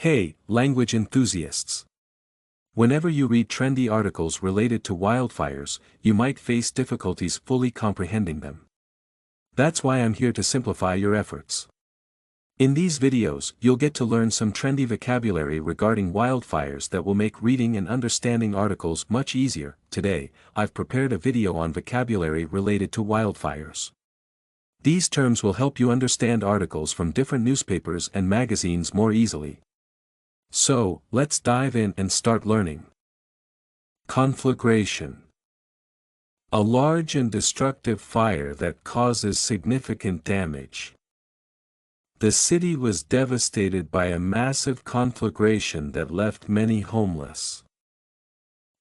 Hey, language enthusiasts! Whenever you read trendy articles related to wildfires, you might face difficulties fully comprehending them. That's why I'm here to simplify your efforts. In these videos, you'll get to learn some trendy vocabulary regarding wildfires that will make reading and understanding articles much easier. Today, I've prepared a video on vocabulary related to wildfires. These terms will help you understand articles from different newspapers and magazines more easily. So, let's dive in and start learning. Conflagration. A large and destructive fire that causes significant damage. The city was devastated by a massive conflagration that left many homeless.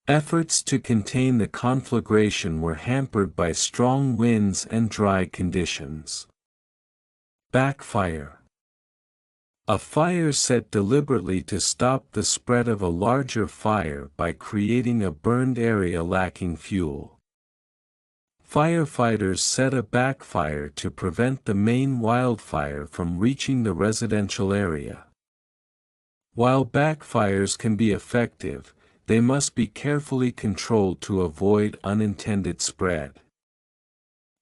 Efforts to contain the conflagration were hampered by strong winds and dry conditions. Backfire. A fire set deliberately to stop the spread of a larger fire by creating a burned area lacking fuel. Firefighters set a backfire to prevent the main wildfire from reaching the residential area. While backfires can be effective, they must be carefully controlled to avoid unintended spread.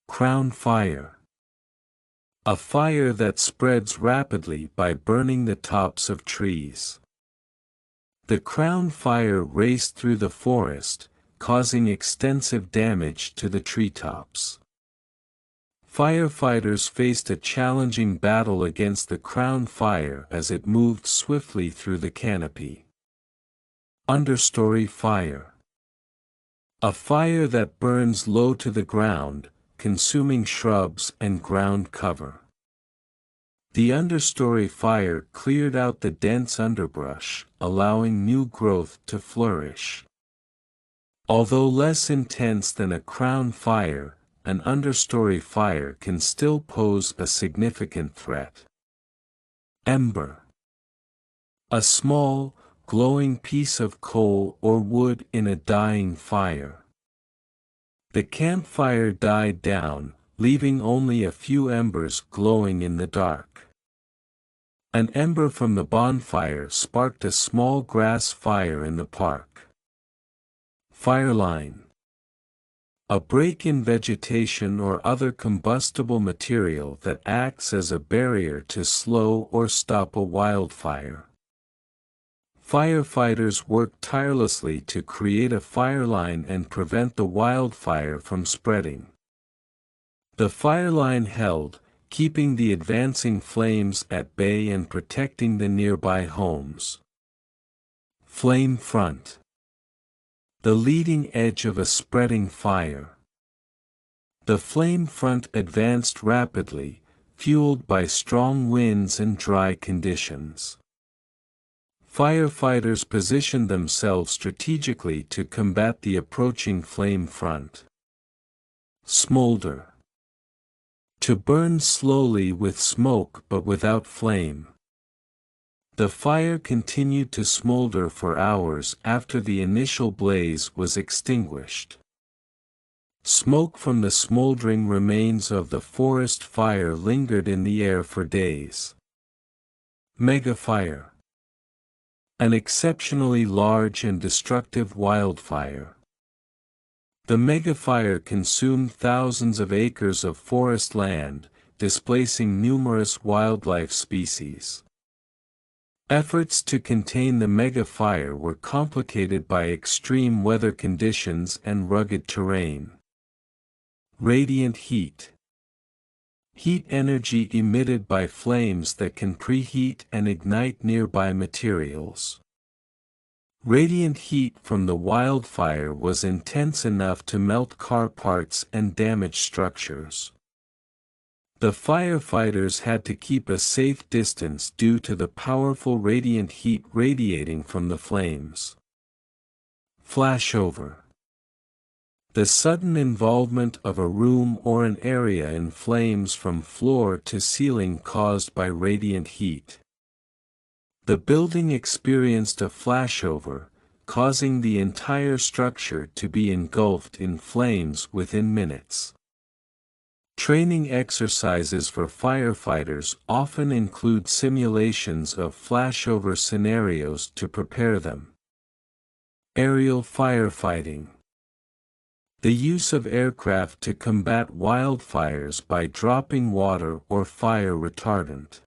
Crown fire. A fire that spreads rapidly by burning the tops of trees. The crown fire raced through the forest, causing extensive damage to the treetops. Firefighters faced a challenging battle against the crown fire as it moved swiftly through the canopy. Understory fire. A fire that burns low to the ground, consuming shrubs and ground cover. The understory fire cleared out the dense underbrush, allowing new growth to flourish. Although less intense than a crown fire, an understory fire can still pose a significant threat. Ember. A small, glowing piece of coal or wood in a dying fire. The campfire died down, leaving only a few embers glowing in the dark. An ember from the bonfire sparked a small grass fire in the park. Fireline. A break in vegetation or other combustible material that acts as a barrier to slow or stop a wildfire. Firefighters worked tirelessly to create a fireline and prevent the wildfire from spreading. The fireline held, keeping the advancing flames at bay and protecting the nearby homes. Flame front. The leading edge of a spreading fire. The flame front advanced rapidly, fueled by strong winds and dry conditions. Firefighters positioned themselves strategically to combat the approaching flame front. Smolder. To burn slowly with smoke but without flame. The fire continued to smolder for hours after the initial blaze was extinguished. Smoke from the smoldering remains of the forest fire lingered in the air for days. Megafire. An exceptionally large and destructive wildfire. The megafire consumed thousands of acres of forest land, displacing numerous wildlife species. Efforts to contain the megafire were complicated by extreme weather conditions and rugged terrain. Radiant heat. Heat energy emitted by flames that can preheat and ignite nearby materials. Radiant heat from the wildfire was intense enough to melt car parts and damage structures. The firefighters had to keep a safe distance due to the powerful radiant heat radiating from the flames. Flashover. The sudden involvement of a room or an area in flames from floor to ceiling caused by radiant heat. The building experienced a flashover, causing the entire structure to be engulfed in flames within minutes. Training exercises for firefighters often include simulations of flashover scenarios to prepare them. Aerial firefighting. The use of aircraft to combat wildfires by dropping water or fire retardant.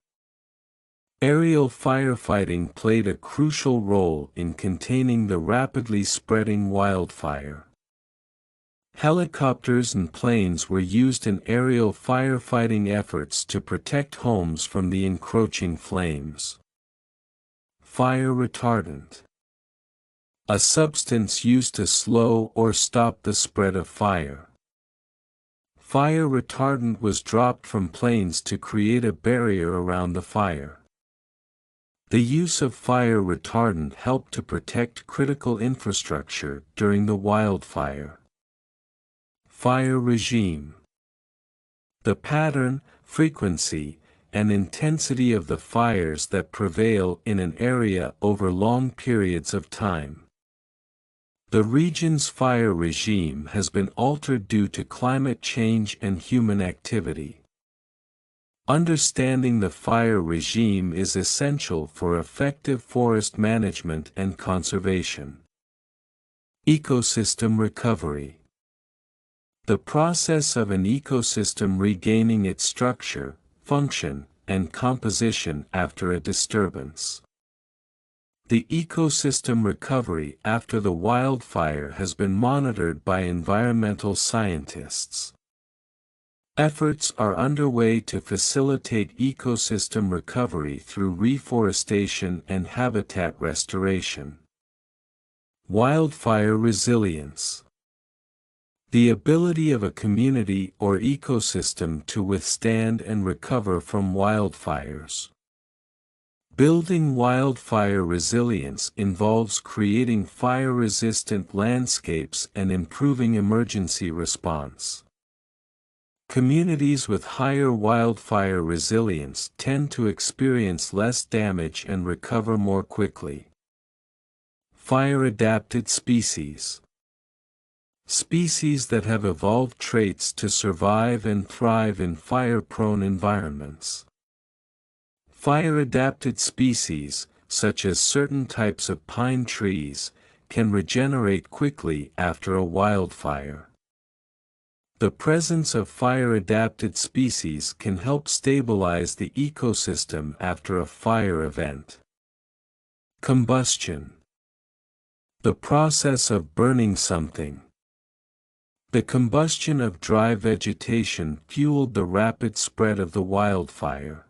Aerial firefighting played a crucial role in containing the rapidly spreading wildfire. Helicopters and planes were used in aerial firefighting efforts to protect homes from the encroaching flames. Fire retardant. A substance used to slow or stop the spread of fire. Fire retardant was dropped from planes to create a barrier around the fire. The use of fire retardant helped to protect critical infrastructure during the wildfire. Fire regime. The pattern, frequency, and intensity of the fires that prevail in an area over long periods of time. The region's fire regime has been altered due to climate change and human activity. Understanding the fire regime is essential for effective forest management and conservation. Ecosystem recovery. The process of an ecosystem regaining its structure, function, and composition after a disturbance. The ecosystem recovery after the wildfire has been monitored by environmental scientists. Efforts are underway to facilitate ecosystem recovery through reforestation and habitat restoration. Wildfire resilience. The ability of a community or ecosystem to withstand and recover from wildfires. Building wildfire resilience involves creating fire-resistant landscapes and improving emergency response. Communities with higher wildfire resilience tend to experience less damage and recover more quickly. Fire-adapted species. Species that have evolved traits to survive and thrive in fire-prone environments. Fire-adapted species, such as certain types of pine trees, can regenerate quickly after a wildfire. The presence of fire-adapted species can help stabilize the ecosystem after a fire event. Combustion. The process of burning something. The combustion of dry vegetation fueled the rapid spread of the wildfire.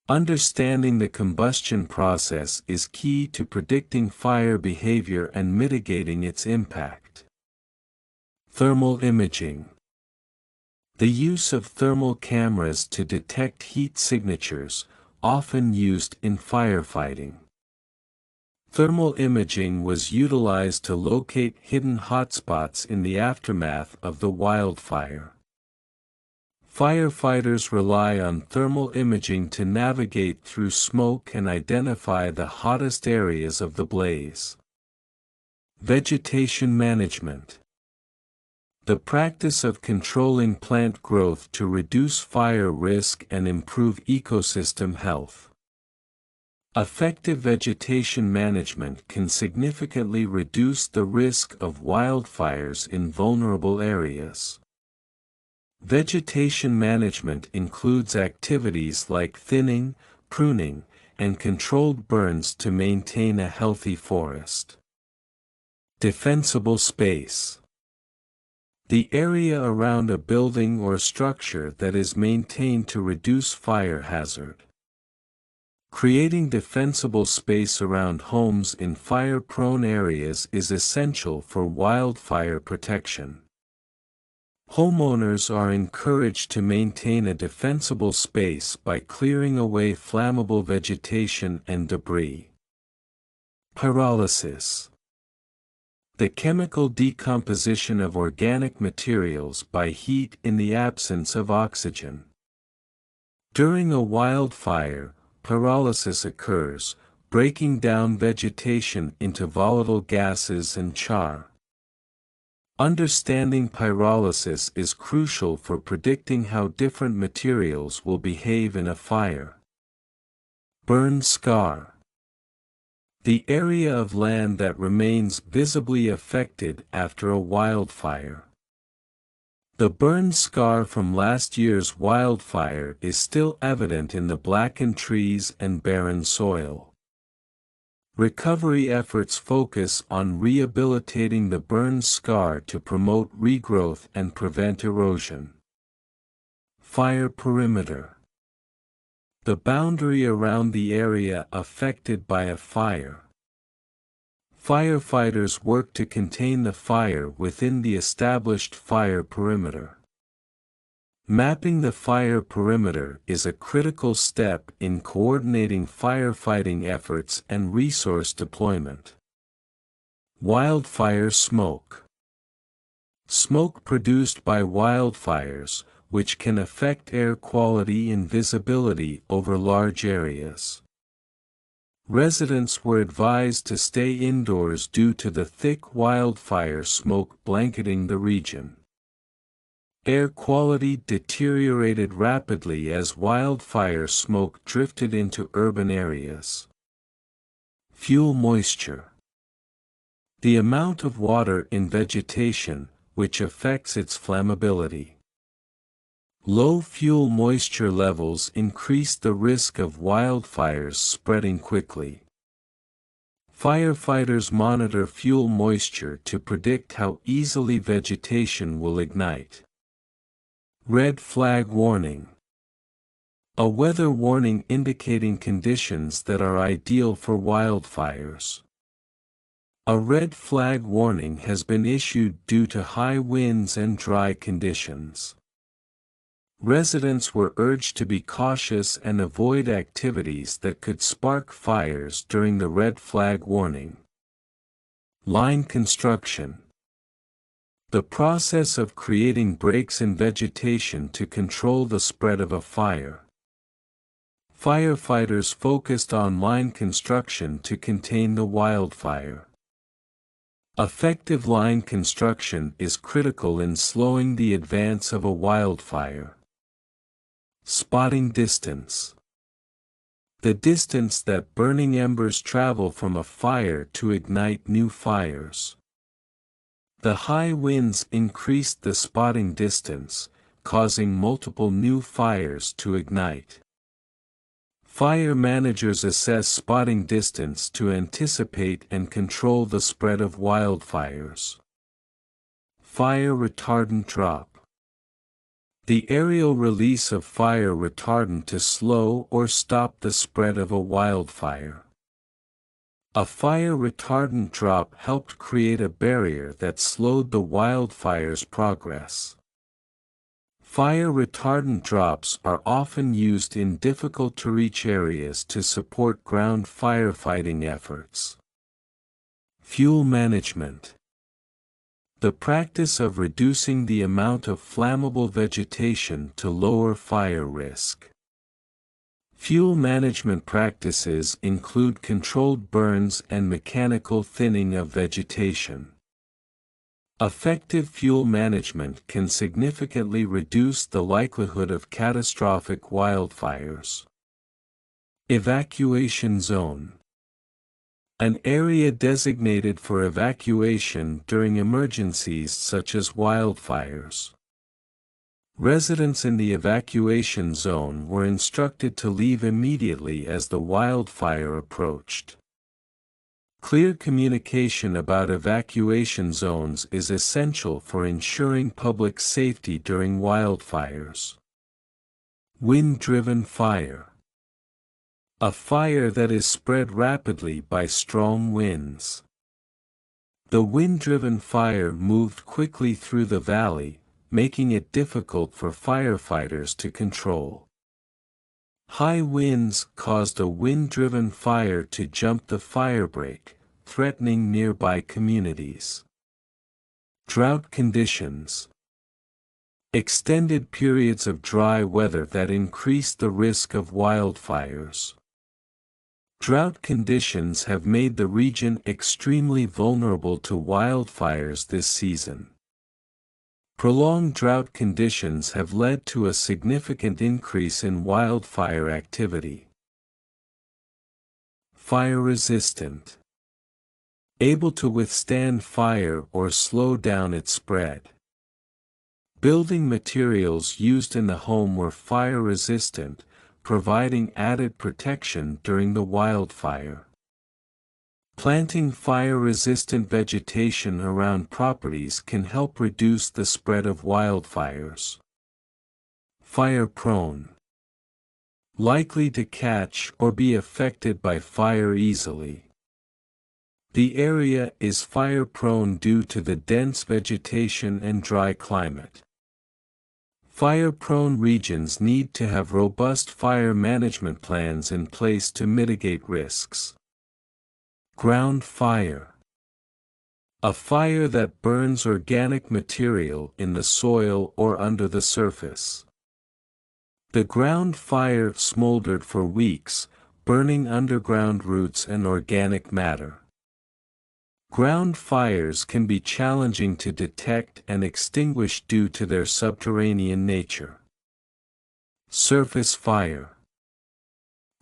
Understanding the combustion process is key to predicting fire behavior and mitigating its impact. Thermal imaging. The use of thermal cameras to detect heat signatures, often used in firefighting. Thermal imaging was utilized to locate hidden hotspots in the aftermath of the wildfire. Firefighters rely on thermal imaging to navigate through smoke and identify the hottest areas of the blaze. Vegetation management. The practice of controlling plant growth to reduce fire risk and improve ecosystem health. Effective vegetation management can significantly reduce the risk of wildfires in vulnerable areas. Vegetation management includes activities like thinning, pruning, and controlled burns to maintain a healthy forest. Defensible space. The area around a building or structure that is maintained to reduce fire hazard. Creating defensible space around homes in fire-prone areas is essential for wildfire protection. Homeowners are encouraged to maintain a defensible space by clearing away flammable vegetation and debris. Pyrolysis. The chemical decomposition of organic materials by heat in the absence of oxygen. During a wildfire, pyrolysis occurs, breaking down vegetation into volatile gases and char. Understanding pyrolysis is crucial for predicting how different materials will behave in a fire. Burn scar. The area of land that remains visibly affected after a wildfire. The burn scar from last year's wildfire is still evident in the blackened trees and barren soil. Recovery efforts focus on rehabilitating the burn scar to promote regrowth and prevent erosion. Fire perimeter. The boundary around the area affected by a fire. Firefighters work to contain the fire within the established fire perimeter. Mapping the fire perimeter is a critical step in coordinating firefighting efforts and resource deployment. Wildfire smoke. Smoke produced by wildfires, which can affect air quality and visibility over large areas. Residents were advised to stay indoors due to the thick wildfire smoke blanketing the region. Air quality deteriorated rapidly as wildfire smoke drifted into urban areas. Fuel moisture. The amount of water in vegetation, which affects its flammability. Low fuel moisture levels increase the risk of wildfires spreading quickly. Firefighters monitor fuel moisture to predict how easily vegetation will ignite. Red flag warning. A weather warning indicating conditions that are ideal for wildfires. A red flag warning has been issued due to high winds and dry conditions. Residents were urged to be cautious and avoid activities that could spark fires during the red flag warning. Line construction. The process of creating breaks in vegetation to control the spread of a fire. Firefighters focused on line construction to contain the wildfire. Effective line construction is critical in slowing the advance of a wildfire. Spotting distance. The distance that burning embers travel from a fire to ignite new fires. The high winds increased the spotting distance, causing multiple new fires to ignite. Fire managers assess spotting distance to anticipate and control the spread of wildfires. Fire retardant drop. The aerial release of fire retardant to slow or stop the spread of a wildfire. A fire retardant drop helped create a barrier that slowed the wildfire's progress. Fire retardant drops are often used in difficult-to-reach areas to support ground firefighting efforts. Fuel management. The practice of reducing the amount of flammable vegetation to lower fire risk. Fuel management practices include controlled burns and mechanical thinning of vegetation. Effective fuel management can significantly reduce the likelihood of catastrophic wildfires. Evacuation zone. An area designated for evacuation during emergencies such as wildfires. Residents in the evacuation zone were instructed to leave immediately as the wildfire approached. Clear communication about evacuation zones is essential for ensuring public safety during wildfires. Wind-driven fire. A fire that is spread rapidly by strong winds. The wind-driven fire moved quickly through the valley, making it difficult for firefighters to control. High winds caused a wind-driven fire to jump the firebreak, threatening nearby communities. Drought conditions. Extended periods of dry weather that increased the risk of wildfires. Drought conditions have made the region extremely vulnerable to wildfires this season. Prolonged drought conditions have led to a significant increase in wildfire activity. Fire resistant. Able to withstand fire or slow down its spread. Building materials used in the home were fire resistant, providing added protection during the wildfire. Planting fire-resistant vegetation around properties can help reduce the spread of wildfires. Fire-prone. Likely to catch or be affected by fire easily. The area is fire-prone due to the dense vegetation and dry climate. Fire-prone regions need to have robust fire management plans in place to mitigate risks. Ground fire. A fire that burns organic material in the soil or under the surface. The ground fire smoldered for weeks, burning underground roots and organic matter. Ground fires can be challenging to detect and extinguish due to their subterranean nature. Surface fire.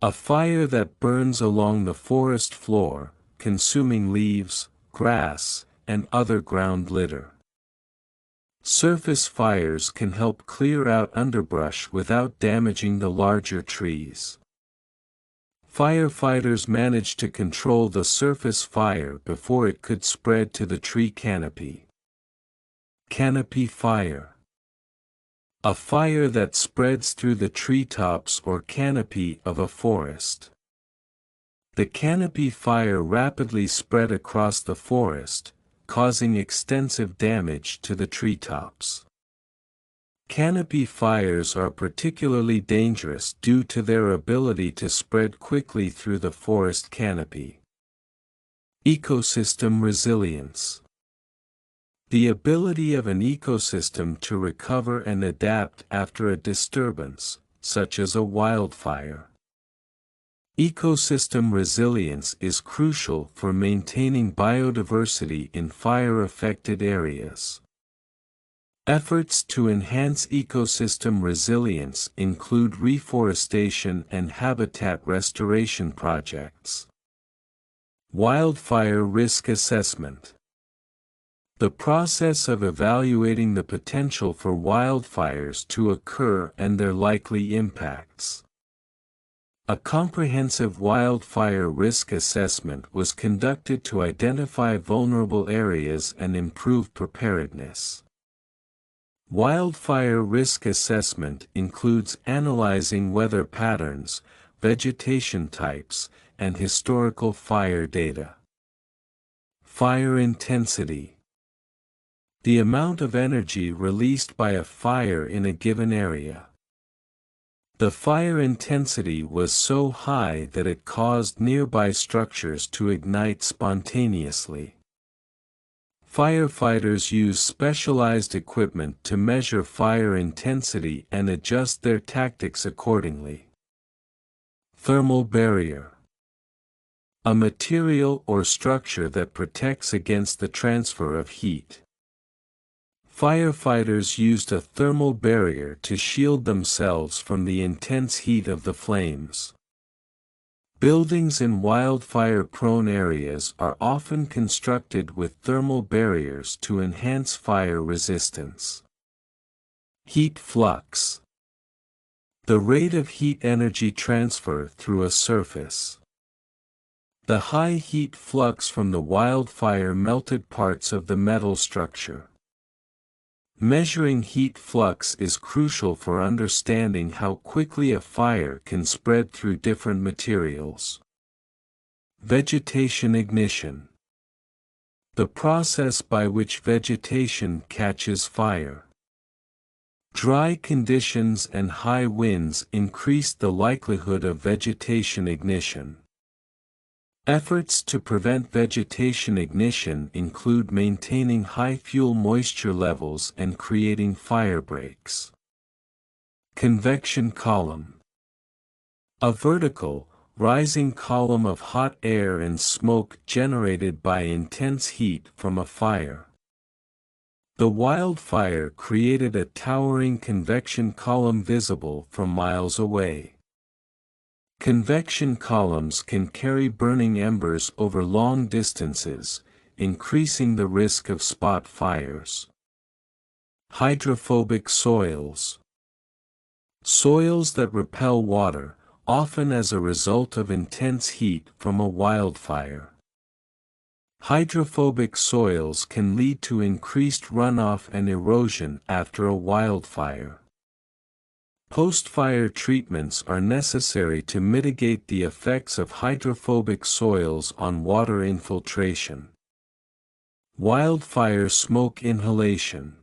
A fire that burns along the forest floor, consuming leaves, grass, and other ground litter. Surface fires can help clear out underbrush without damaging the larger trees. Firefighters managed to control the surface fire before it could spread to the tree canopy. Canopy fire. A fire that spreads through the treetops or canopy of a forest. The canopy fire rapidly spread across the forest, causing extensive damage to the treetops. Canopy fires are particularly dangerous due to their ability to spread quickly through the forest canopy. Ecosystem resilience. The ability of an ecosystem to recover and adapt after a disturbance, such as a wildfire. Ecosystem resilience is crucial for maintaining biodiversity in fire-affected areas. Efforts to enhance ecosystem resilience include reforestation and habitat restoration projects. Wildfire risk assessment. The process of evaluating the potential for wildfires to occur and their likely impacts. A comprehensive wildfire risk assessment was conducted to identify vulnerable areas and improve preparedness. Wildfire risk assessment includes analyzing weather patterns, vegetation types, and historical fire data. Fire intensity. The amount of energy released by a fire in a given area. The fire intensity was so high that it caused nearby structures to ignite spontaneously. Firefighters use specialized equipment to measure fire intensity and adjust their tactics accordingly. Thermal barrier. A material or structure that protects against the transfer of heat. Firefighters used a thermal barrier to shield themselves from the intense heat of the flames. Buildings in wildfire-prone areas are often constructed with thermal barriers to enhance fire resistance. Heat flux. The rate of heat energy transfer through a surface. The high heat flux from the wildfire melted parts of the metal structure. Measuring heat flux is crucial for understanding how quickly a fire can spread through different materials. Vegetation ignition. The process by which vegetation catches fire. Dry conditions and high winds increase the likelihood of vegetation ignition. Efforts to prevent vegetation ignition include maintaining high fuel moisture levels and creating fire breaks. Convection column. A vertical, rising column of hot air and smoke generated by intense heat from a fire. The wildfire created a towering convection column visible from miles away. Convection columns can carry burning embers over long distances, increasing the risk of spot fires. Hydrophobic soils. Soils that repel water, often as a result of intense heat from a wildfire. Hydrophobic soils can lead to increased runoff and erosion after a wildfire. Post-fire treatments are necessary to mitigate the effects of hydrophobic soils on water infiltration. Wildfire smoke inhalation.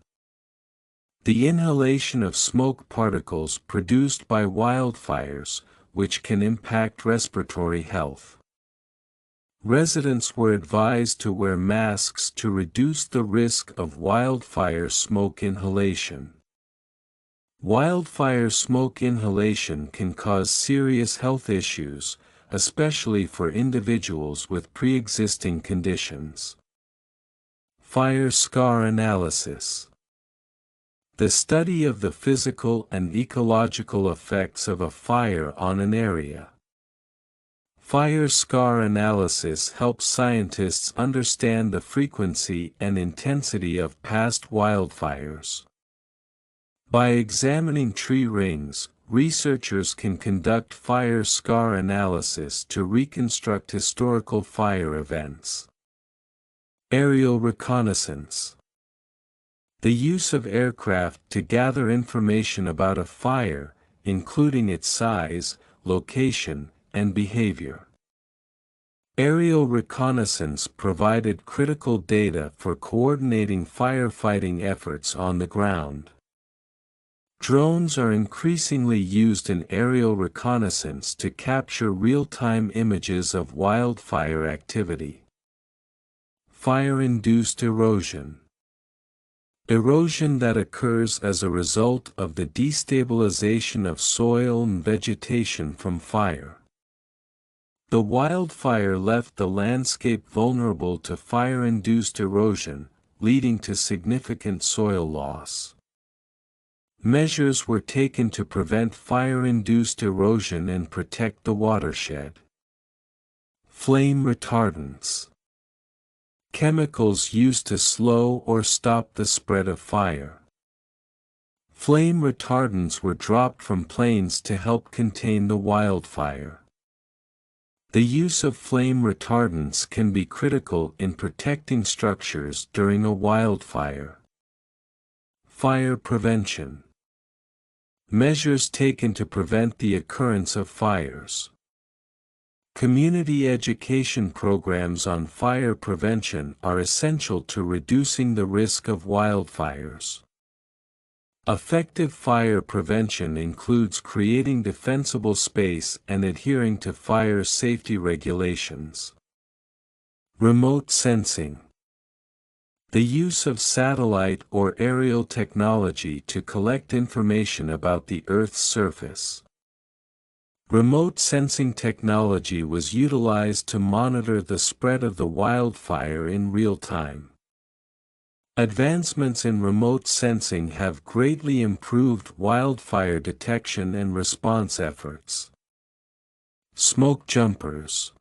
The inhalation of smoke particles produced by wildfires, which can impact respiratory health. Residents were advised to wear masks to reduce the risk of wildfire smoke inhalation. Wildfire smoke inhalation can cause serious health issues, especially for individuals with pre-existing conditions. Fire scar analysis. The study of the physical and ecological effects of a fire on an area. Fire scar analysis helps scientists understand the frequency and intensity of past wildfires. By examining tree rings, researchers can conduct fire scar analysis to reconstruct historical fire events. Aerial reconnaissance. The use of aircraft to gather information about a fire, including its size, location, and behavior. Aerial reconnaissance provided critical data for coordinating firefighting efforts on the ground. Drones are increasingly used in aerial reconnaissance to capture real-time images of wildfire activity. Fire-induced erosion. Erosion that occurs as a result of the destabilization of soil and vegetation from fire. The wildfire left the landscape vulnerable to fire-induced erosion, leading to significant soil loss. Measures were taken to prevent fire-induced erosion and protect the watershed. Flame retardants. Chemicals used to slow or stop the spread of fire. Flame retardants were dropped from planes to help contain the wildfire. The use of flame retardants can be critical in protecting structures during a wildfire. Fire prevention. Measures taken to prevent the occurrence of fires. Community education programs on fire prevention are essential to reducing the risk of wildfires. Effective fire prevention includes creating defensible space and adhering to fire safety regulations. Remote sensing. The use of satellite or aerial technology to collect information about the Earth's surface. Remote sensing technology was utilized to monitor the spread of the wildfire in real time. Advancements in remote sensing have greatly improved wildfire detection and response efforts. Smoke jumpers.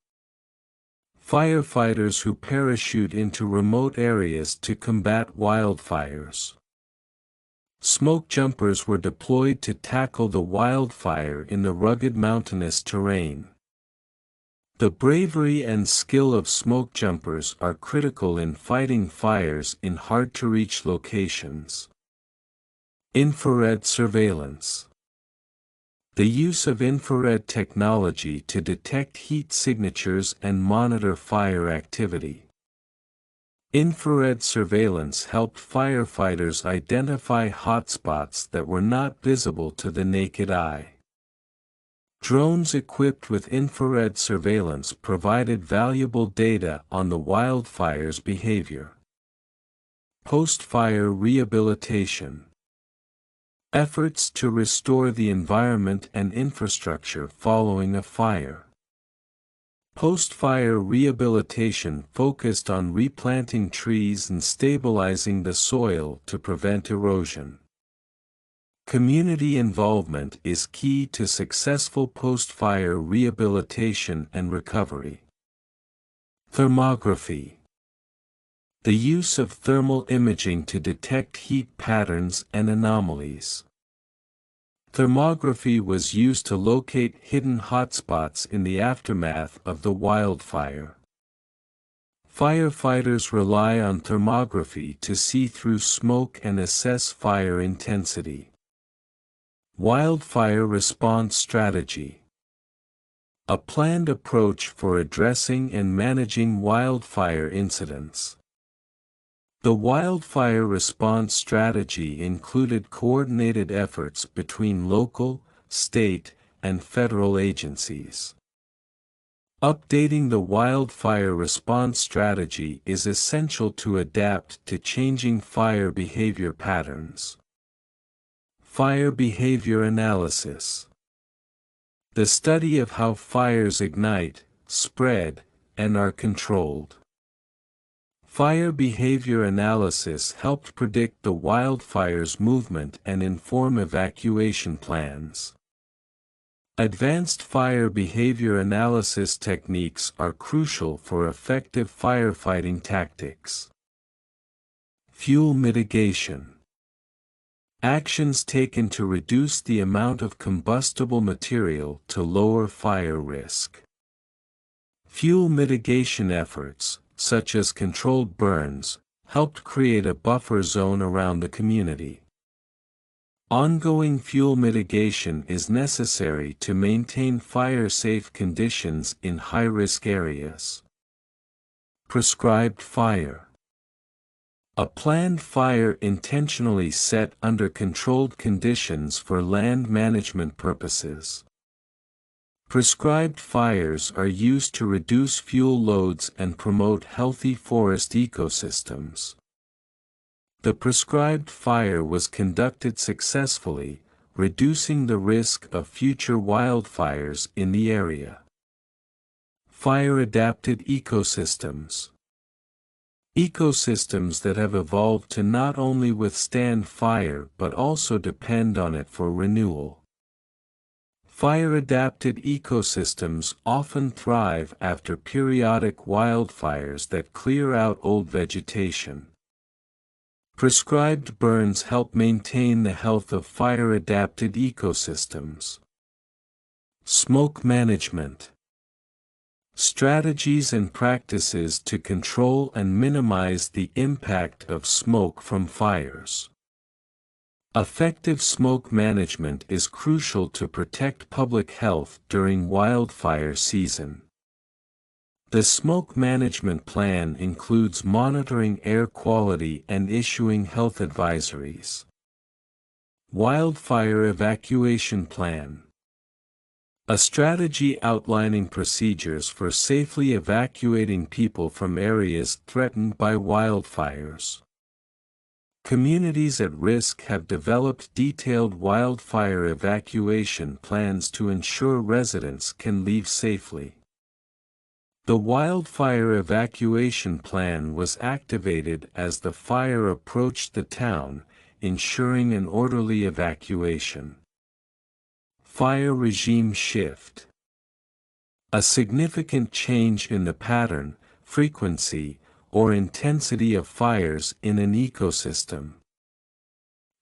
Firefighters who parachute into remote areas to combat wildfires. Smoke jumpers were deployed to tackle the wildfire in the rugged mountainous terrain. The bravery and skill of smoke jumpers are critical in fighting fires in hard-to-reach locations. Infrared surveillance. The use of infrared technology to detect heat signatures and monitor fire activity. Infrared surveillance helped firefighters identify hotspots that were not visible to the naked eye. Drones equipped with infrared surveillance provided valuable data on the wildfire's behavior. Post-fire rehabilitation. Efforts to restore the environment and infrastructure following a fire. Post-fire rehabilitation focused on replanting trees and stabilizing the soil to prevent erosion. Community involvement is key to successful post-fire rehabilitation and recovery. Thermography. The use of thermal imaging to detect heat patterns and anomalies. Thermography was used to locate hidden hotspots in the aftermath of the wildfire. Firefighters rely on thermography to see through smoke and assess fire intensity. Wildfire response strategy. A planned approach for addressing and managing wildfire incidents. The wildfire response strategy included coordinated efforts between local, state, and federal agencies. Updating the wildfire response strategy is essential to adapt to changing fire behavior patterns. Fire behavior analysis. The study of how fires ignite, spread, and are controlled. Fire behavior analysis helped predict the wildfire's movement and inform evacuation plans. Advanced fire behavior analysis techniques are crucial for effective firefighting tactics. Fuel mitigation. Actions taken to reduce the amount of combustible material to lower fire risk. Fuel mitigation efforts, such as controlled burns, helped create a buffer zone around the community. Ongoing fuel mitigation is necessary to maintain fire-safe conditions in high-risk areas. Prescribed fire. A planned fire intentionally set under controlled conditions for land management purposes. Prescribed fires are used to reduce fuel loads and promote healthy forest ecosystems. The prescribed fire was conducted successfully, reducing the risk of future wildfires in the area. Fire-adapted ecosystems. Ecosystems that have evolved to not only withstand fire but also depend on it for renewal. Fire-adapted ecosystems often thrive after periodic wildfires that clear out old vegetation. Prescribed burns help maintain the health of fire-adapted ecosystems. Smoke management. Strategies and practices to control and minimize the impact of smoke from fires. Effective smoke management is crucial to protect public health during wildfire season. The smoke management plan includes monitoring air quality and issuing health advisories. Wildfire evacuation plan. A strategy outlining procedures for safely evacuating people from areas threatened by wildfires. Communities at risk have developed detailed wildfire evacuation plans to ensure residents can leave safely. The wildfire evacuation plan was activated as the fire approached the town, ensuring an orderly evacuation. Fire regime shift. A significant change in the pattern, frequency, or intensity of fires in an ecosystem.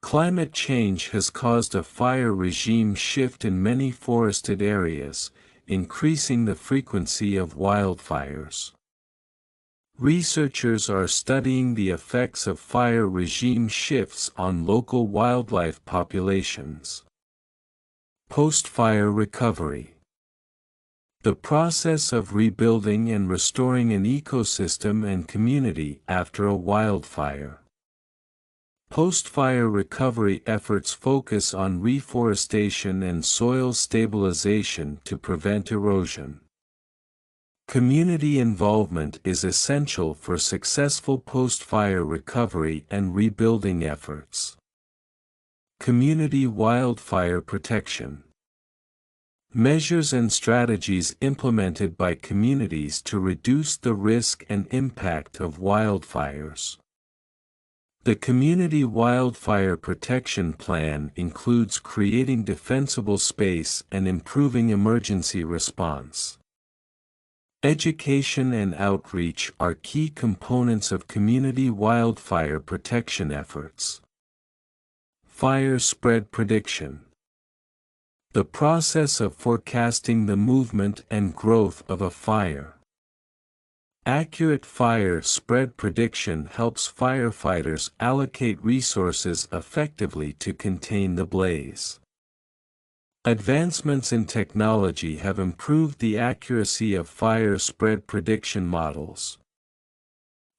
Climate change has caused a fire regime shift in many forested areas, increasing the frequency of wildfires. Researchers are studying the effects of fire regime shifts on local wildlife populations. Post-fire recovery. The process of rebuilding and restoring an ecosystem and community after a wildfire. Post-fire recovery efforts focus on reforestation and soil stabilization to prevent erosion. Community involvement is essential for successful post-fire recovery and rebuilding efforts. Community wildfire protection. Measures and strategies implemented by communities to reduce the risk and impact of wildfires. The Community Wildfire Protection Plan includes creating defensible space and improving emergency response. Education and outreach are key components of community wildfire protection efforts. Fire spread prediction. The process of forecasting the movement and growth of a fire. Accurate fire spread prediction helps firefighters allocate resources effectively to contain the blaze. Advancements in technology have improved the accuracy of fire spread prediction models.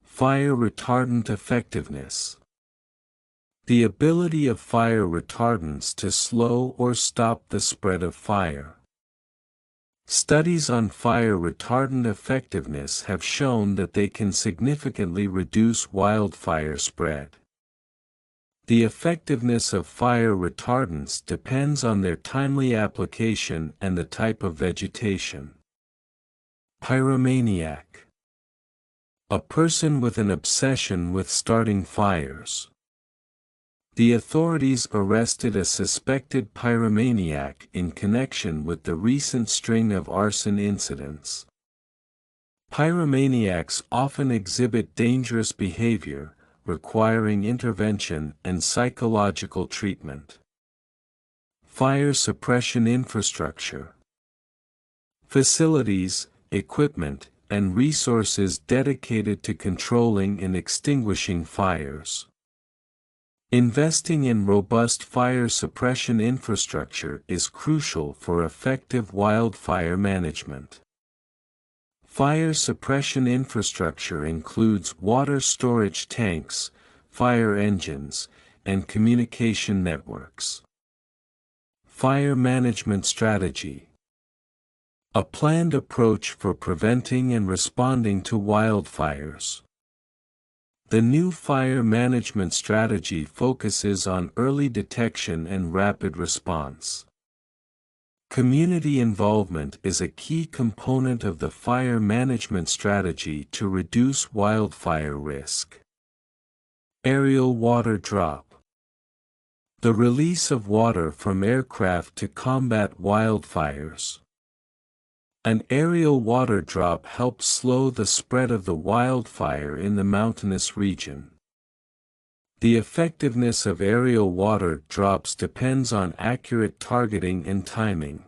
Fire retardant effectiveness. The ability of fire retardants to slow or stop the spread of fire. Studies on fire retardant effectiveness have shown that they can significantly reduce wildfire spread. The effectiveness of fire retardants depends on their timely application and the type of vegetation. Pyromaniac. A person with an obsession with starting fires. The authorities arrested a suspected pyromaniac in connection with the recent string of arson incidents. Pyromaniacs often exhibit dangerous behavior, requiring intervention and psychological treatment. Fire suppression infrastructure. Facilities, equipment, and resources dedicated to controlling and extinguishing fires. Investing in robust fire suppression infrastructure is crucial for effective wildfire management. Fire suppression infrastructure includes water storage tanks, fire engines, and communication networks. Fire management strategy. A planned approach for preventing and responding to wildfires. The new fire management strategy focuses on early detection and rapid response. Community involvement is a key component of the fire management strategy to reduce wildfire risk. Aerial water drop. The release of water from aircraft to combat wildfires. An aerial water drop helps slow the spread of the wildfire in the mountainous region. The effectiveness of aerial water drops depends on accurate targeting and timing.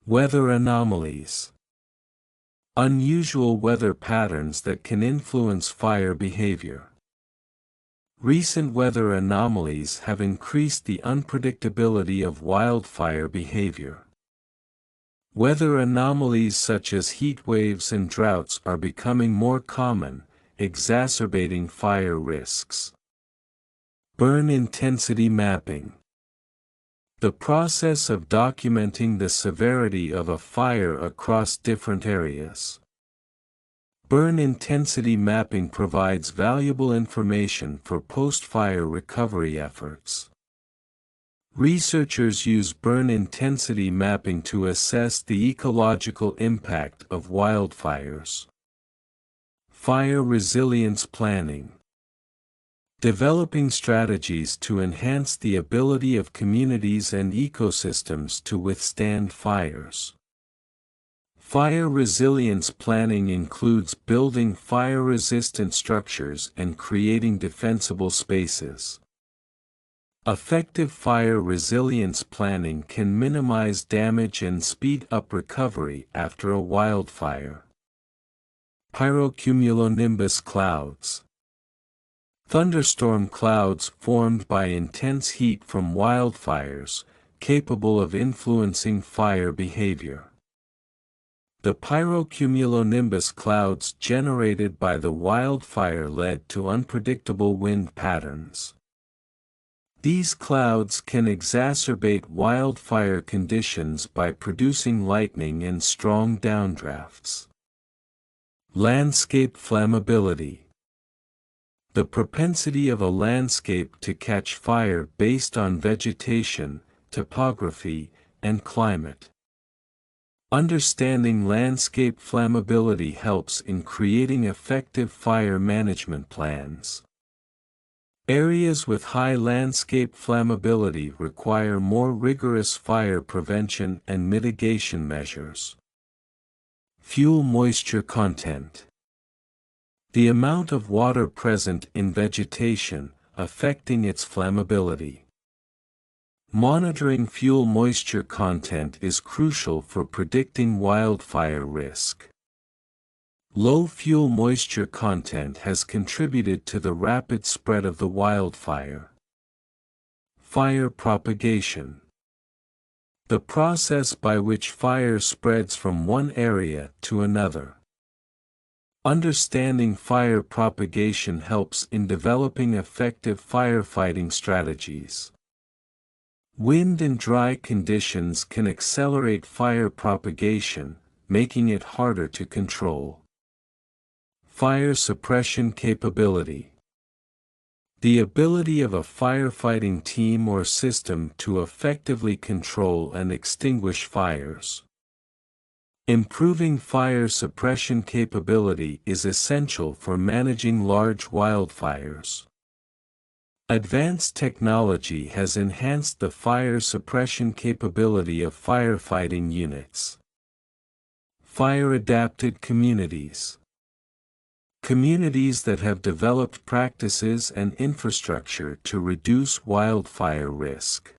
Weather anomalies. Unusual weather patterns that can influence fire behavior. Recent weather anomalies have increased the unpredictability of wildfire behavior. Weather anomalies such as heat waves and droughts are becoming more common, exacerbating fire risks. Burn intensity mapping. The process of documenting the severity of a fire across different areas. Burn intensity mapping provides valuable information for post-fire recovery efforts. Researchers use burn intensity mapping to assess the ecological impact of wildfires. Fire resilience planning. Developing strategies to enhance the ability of communities and ecosystems to withstand fires. Fire resilience planning includes building fire-resistant structures and creating defensible spaces. Effective fire resilience planning can minimize damage and speed up recovery after a wildfire. Pyrocumulonimbus clouds. Thunderstorm clouds formed by intense heat from wildfires, capable of influencing fire behavior. The pyrocumulonimbus clouds generated by the wildfire led to unpredictable wind patterns. These clouds can exacerbate wildfire conditions by producing lightning and strong downdrafts. Landscape flammability. The propensity of a landscape to catch fire based on vegetation, topography, and climate. Understanding landscape flammability helps in creating effective fire management plans. Areas with high landscape flammability require more rigorous fire prevention and mitigation measures. Fuel moisture content. The amount of water present in vegetation, affecting its flammability. Monitoring fuel moisture content is crucial for predicting wildfire risk. Low fuel moisture content has contributed to the rapid spread of the wildfire. Fire propagation. The process by which fire spreads from one area to another. Understanding fire propagation helps in developing effective firefighting strategies. Wind and dry conditions can accelerate fire propagation, making it harder to control. Fire suppression capability. The ability of a firefighting team or system to effectively control and extinguish fires. Improving fire suppression capability is essential for managing large wildfires. Advanced technology has enhanced the fire suppression capability of firefighting units. Fire-adapted communities. Communities that have developed practices and infrastructure to reduce wildfire risk.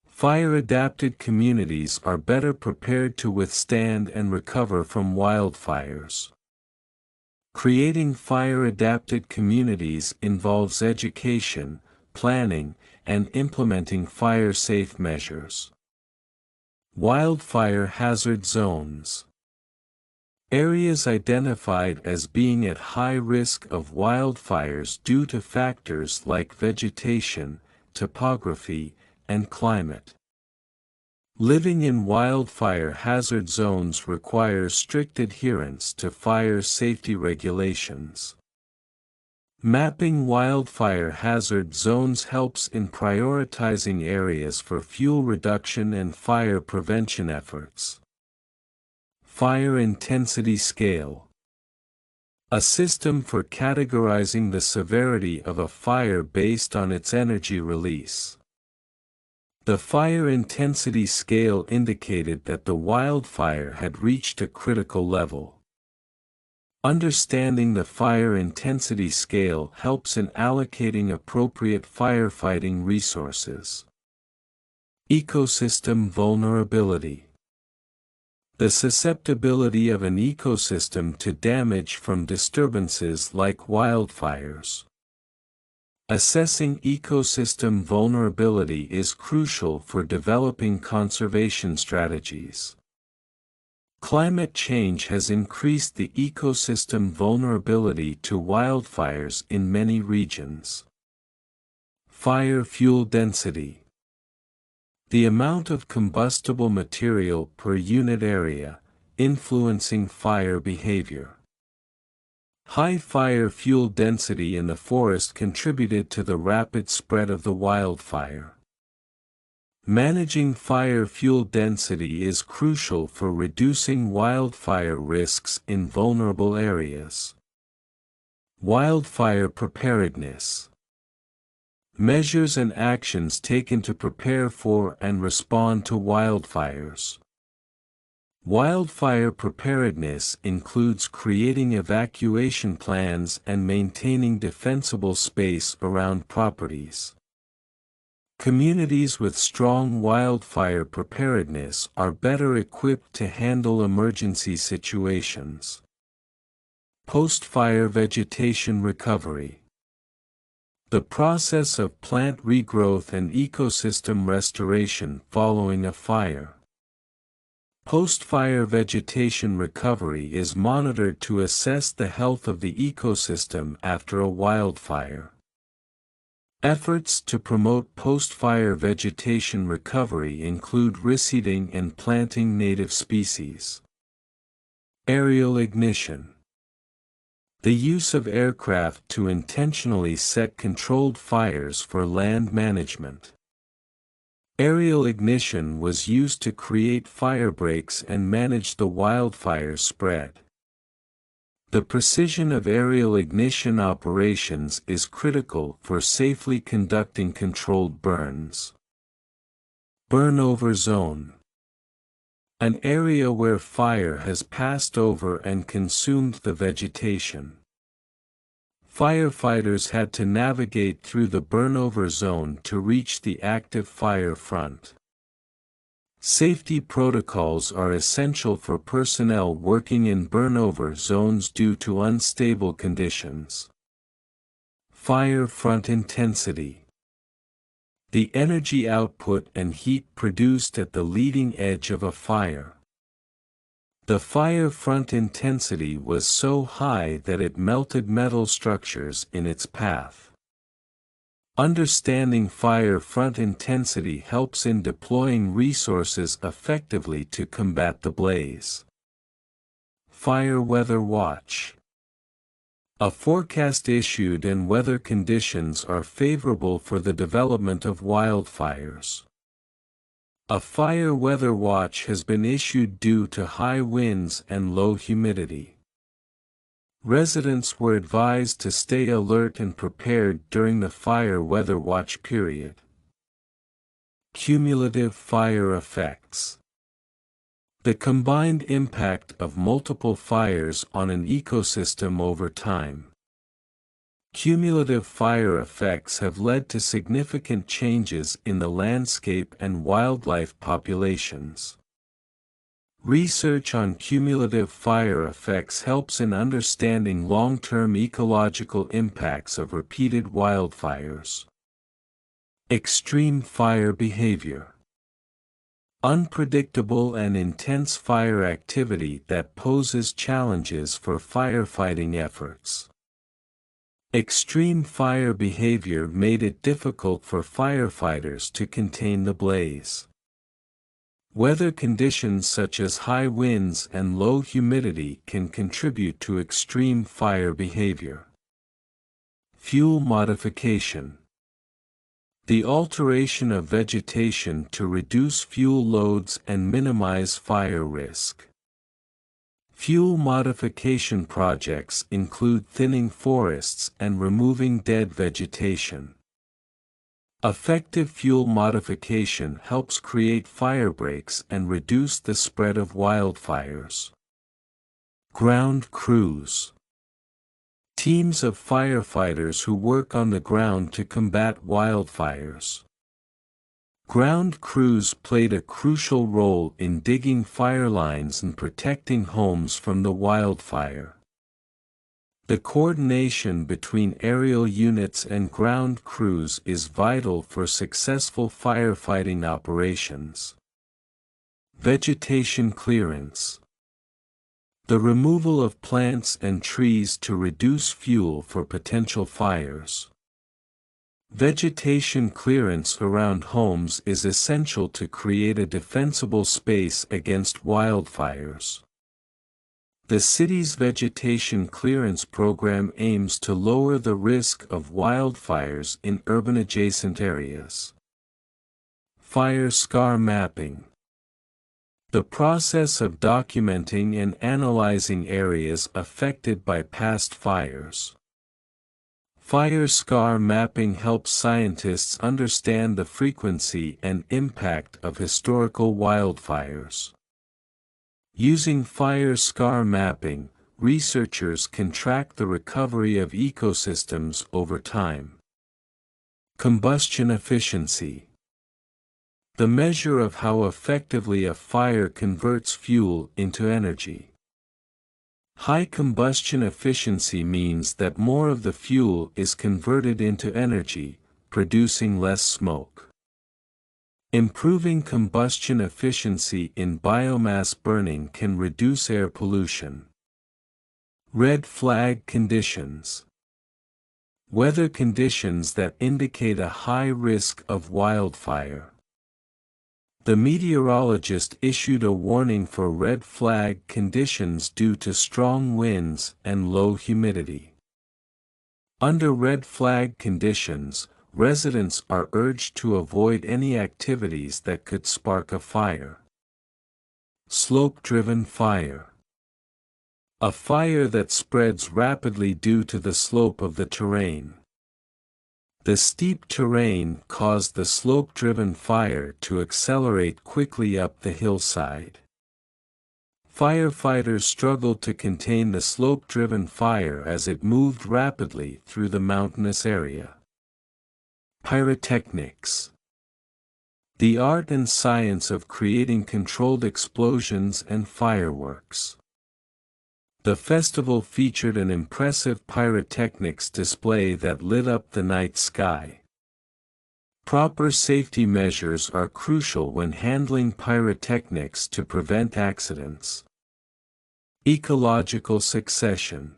Fire-adapted communities are better prepared to withstand and recover from wildfires. Creating fire-adapted communities involves education, planning, and implementing fire-safe measures. Wildfire hazard zones. Areas identified as being at high risk of wildfires due to factors like vegetation, topography, and climate. Living in wildfire hazard zones requires strict adherence to fire safety regulations. Mapping wildfire hazard zones helps in prioritizing areas for fuel reduction and fire prevention efforts. Fire intensity scale. A system for categorizing the severity of a fire based on its energy release. The fire intensity scale indicated that the wildfire had reached a critical level. Understanding the fire intensity scale helps in allocating appropriate firefighting resources. Ecosystem vulnerability. The susceptibility of an ecosystem to damage from disturbances like wildfires. Assessing ecosystem vulnerability is crucial for developing conservation strategies. Climate change has increased the ecosystem vulnerability to wildfires in many regions. Fire fuel density. The amount of combustible material per unit area, influencing fire behavior. High fire fuel density in the forest contributed to the rapid spread of the wildfire. Managing fire fuel density is crucial for reducing wildfire risks in vulnerable areas. Wildfire preparedness. Measures and actions taken to prepare for and respond to wildfires. Wildfire preparedness includes creating evacuation plans and maintaining defensible space around properties. Communities with strong wildfire preparedness are better equipped to handle emergency situations. Post-fire vegetation recovery. The process of plant regrowth and ecosystem restoration following a fire. Post-fire vegetation recovery is monitored to assess the health of the ecosystem after a wildfire. Efforts to promote post-fire vegetation recovery include reseeding and planting native species. Aerial ignition. The use of aircraft to intentionally set controlled fires for land management. Aerial ignition was used to create fire breaks and manage the wildfire spread. The precision of aerial ignition operations is critical for safely conducting controlled burns. Burnover zone. An area where fire has passed over and consumed the vegetation. Firefighters had to navigate through the burnover zone to reach the active fire front. Safety protocols are essential for personnel working in burnover zones due to unstable conditions. Fire front intensity. The energy output and heat produced at the leading edge of a fire. The fire front intensity was so high that it melted metal structures in its path. Understanding fire front intensity helps in deploying resources effectively to combat the blaze. Fire weather watch. A forecast issued and weather conditions are favorable for the development of wildfires. A fire weather watch has been issued due to high winds and low humidity. Residents were advised to stay alert and prepared during the fire weather watch period. Cumulative fire effects. The combined impact of multiple fires on an ecosystem over time. Cumulative fire effects have led to significant changes in the landscape and wildlife populations. Research on cumulative fire effects helps in understanding long-term ecological impacts of repeated wildfires. Extreme fire behavior. Unpredictable and intense fire activity that poses challenges for firefighting efforts. Extreme fire behavior made it difficult for firefighters to contain the blaze. Weather conditions such as high winds and low humidity can contribute to extreme fire behavior. Fuel modification. The alteration of vegetation to reduce fuel loads and minimize fire risk. Fuel modification projects include thinning forests and removing dead vegetation. Effective fuel modification helps create fire breaks and reduce the spread of wildfires. Ground crews. Teams of firefighters who work on the ground to combat wildfires. Ground crews played a crucial role in digging fire lines and protecting homes from the wildfire. The coordination between aerial units and ground crews is vital for successful firefighting operations. Vegetation clearance. The removal of plants and trees to reduce fuel for potential fires. Vegetation clearance around homes is essential to create a defensible space against wildfires. The city's vegetation clearance program aims to lower the risk of wildfires in urban adjacent areas. Fire scar mapping. The process of documenting and analyzing areas affected by past fires. Fire scar mapping helps scientists understand the frequency and impact of historical wildfires. Using fire scar mapping, researchers can track the recovery of ecosystems over time. Combustion efficiency. The measure of how effectively a fire converts fuel into energy. High combustion efficiency means that more of the fuel is converted into energy, producing less smoke. Improving combustion efficiency in biomass burning can reduce air pollution. Red flag conditions. Weather conditions that indicate a high risk of wildfire. The meteorologist issued a warning for red flag conditions due to strong winds and low humidity. Under red flag conditions, residents are urged to avoid any activities that could spark a fire. Slope-driven fire. A fire that spreads rapidly due to the slope of the terrain. The steep terrain caused the slope-driven fire to accelerate quickly up the hillside. Firefighters struggled to contain the slope-driven fire as it moved rapidly through the mountainous area. Pyrotechnics. The art and science of creating controlled explosions and fireworks. The festival featured an impressive pyrotechnics display that lit up the night sky. Proper safety measures are crucial when handling pyrotechnics to prevent accidents. Ecological succession.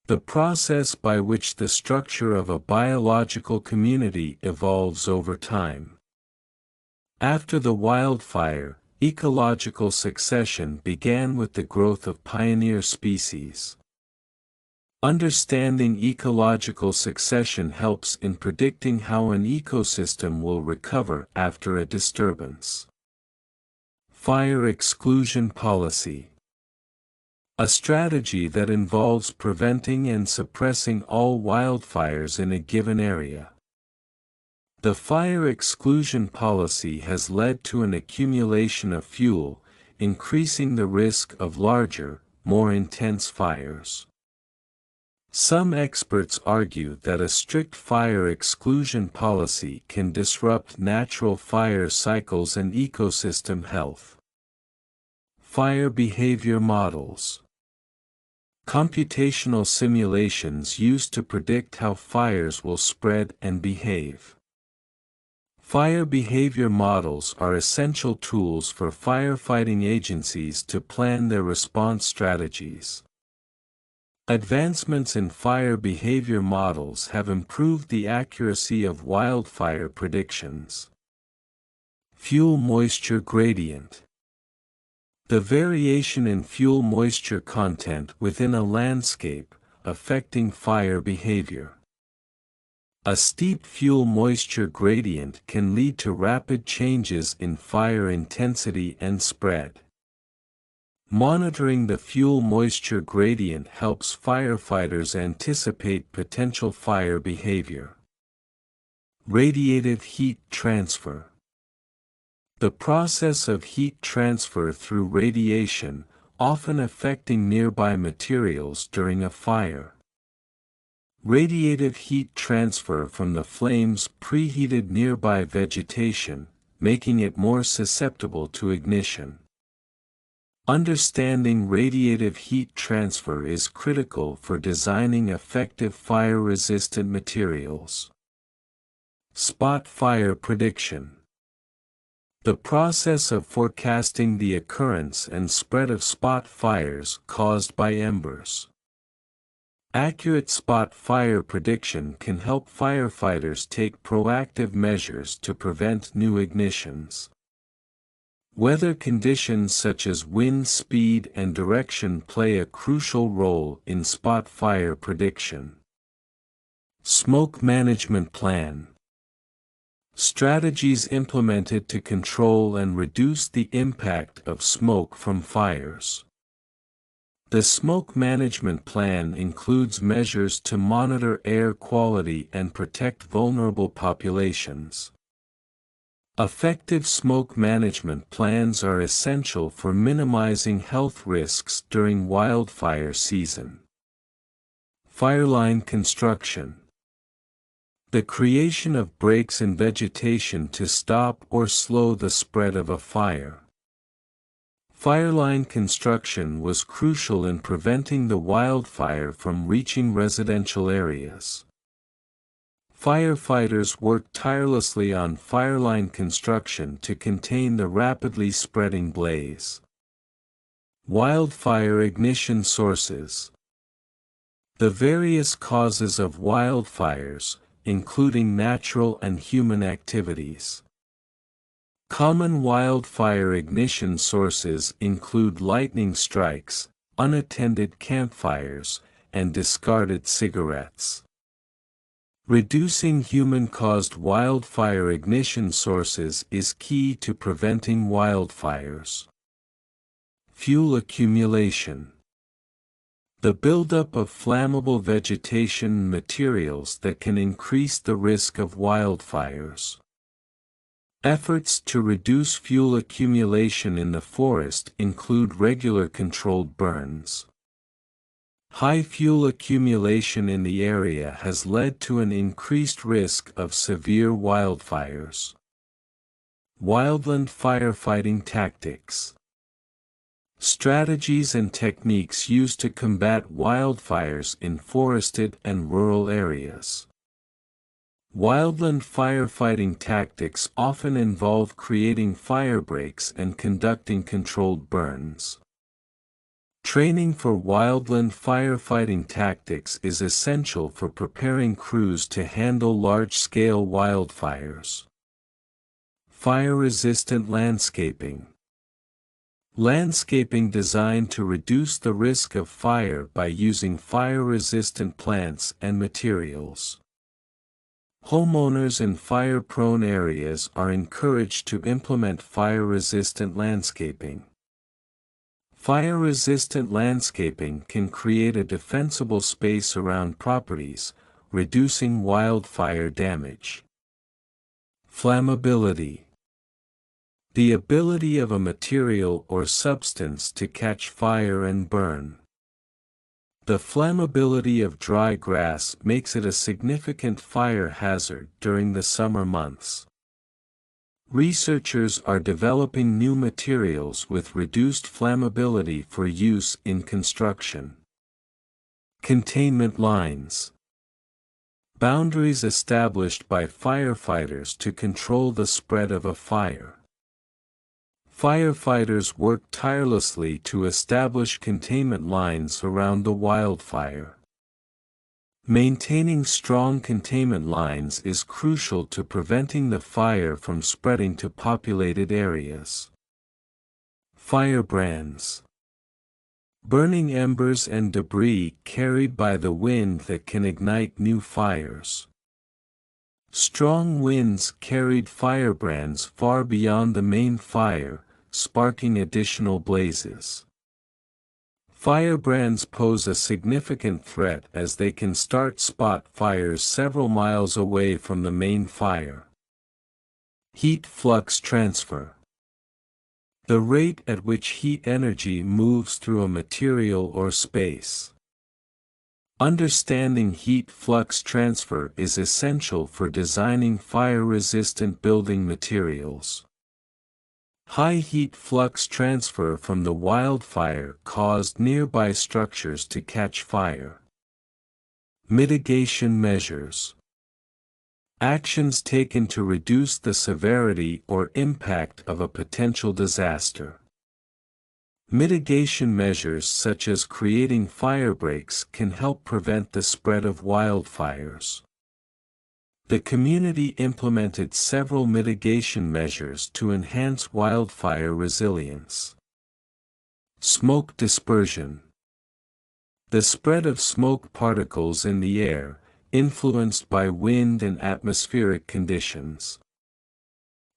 The process by which the structure of a biological community evolves over time. After the wildfire, ecological succession began with the growth of pioneer species. Understanding ecological succession helps in predicting how an ecosystem will recover after a disturbance. Fire exclusion policy. A strategy that involves preventing and suppressing all wildfires in a given area. The fire exclusion policy has led to an accumulation of fuel, increasing the risk of larger, more intense fires. Some experts argue that a strict fire exclusion policy can disrupt natural fire cycles and ecosystem health. Fire behavior models. Computational simulations used to predict how fires will spread and behave. Fire behavior models are essential tools for firefighting agencies to plan their response strategies. Advancements in fire behavior models have improved the accuracy of wildfire predictions. Fuel moisture gradient. The variation in fuel moisture content within a landscape, affecting fire behavior. A steep fuel moisture gradient can lead to rapid changes in fire intensity and spread. Monitoring the fuel moisture gradient helps firefighters anticipate potential fire behavior. Radiative heat transfer. The process of heat transfer through radiation, often affecting nearby materials during a fire. Radiative heat transfer from the flames preheated nearby vegetation, making it more susceptible to ignition. Understanding radiative heat transfer is critical for designing effective fire-resistant materials. Spot fire prediction. The process of forecasting the occurrence and spread of spot fires caused by embers. Accurate spot fire prediction can help firefighters take proactive measures to prevent new ignitions. Weather conditions such as wind speed and direction play a crucial role in spot fire prediction. Smoke management plan. Strategies implemented to control and reduce the impact of smoke from fires. The smoke management plan includes measures to monitor air quality and protect vulnerable populations. Effective smoke management plans are essential for minimizing health risks during wildfire season. Fireline construction. The creation of breaks in vegetation to stop or slow the spread of a fire. Fireline construction was crucial in preventing the wildfire from reaching residential areas. Firefighters worked tirelessly on fireline construction to contain the rapidly spreading blaze. Wildfire ignition sources. The various causes of wildfires, including natural and human activities. Common wildfire ignition sources include lightning strikes, unattended campfires, and discarded cigarettes. Reducing human-caused wildfire ignition sources is key to preventing wildfires. Fuel accumulation. The buildup of flammable vegetation and materials that can increase the risk of wildfires. Efforts to reduce fuel accumulation in the forest include regular controlled burns. High fuel accumulation in the area has led to an increased risk of severe wildfires. Wildland firefighting tactics. Strategies and techniques used to combat wildfires in forested and rural areas. Wildland firefighting tactics often involve creating fire breaks and conducting controlled burns. Training for wildland firefighting tactics is essential for preparing crews to handle large-scale wildfires. Fire-resistant landscaping. Landscaping designed to reduce the risk of fire by using fire-resistant plants and materials. Homeowners in fire-prone areas are encouraged to implement fire-resistant landscaping. Fire-resistant landscaping can create a defensible space around properties, reducing wildfire damage. Flammability. The ability of a material or substance to catch fire and burn. The flammability of dry grass makes it a significant fire hazard during the summer months. Researchers are developing new materials with reduced flammability for use in construction. Containment lines. Boundaries established by firefighters to control the spread of a fire. Firefighters work tirelessly to establish containment lines around the wildfire. Maintaining strong containment lines is crucial to preventing the fire from spreading to populated areas. Firebrands. Burning embers and debris carried by the wind that can ignite new fires. Strong winds carried firebrands far beyond the main fire, sparking additional blazes. Firebrands pose a significant threat as they can start spot fires several miles away from the main fire. Heat flux transfer. The rate at which heat energy moves through a material or space. Understanding heat flux transfer is essential for designing fire-resistant building materials. High heat flux transfer from the wildfire caused nearby structures to catch fire. Mitigation measures. Actions taken to reduce the severity or impact of a potential disaster. Mitigation measures such as creating fire breaks can help prevent the spread of wildfires. The community implemented several mitigation measures to enhance wildfire resilience. Smoke dispersion. The spread of smoke particles in the air, influenced by wind and atmospheric conditions.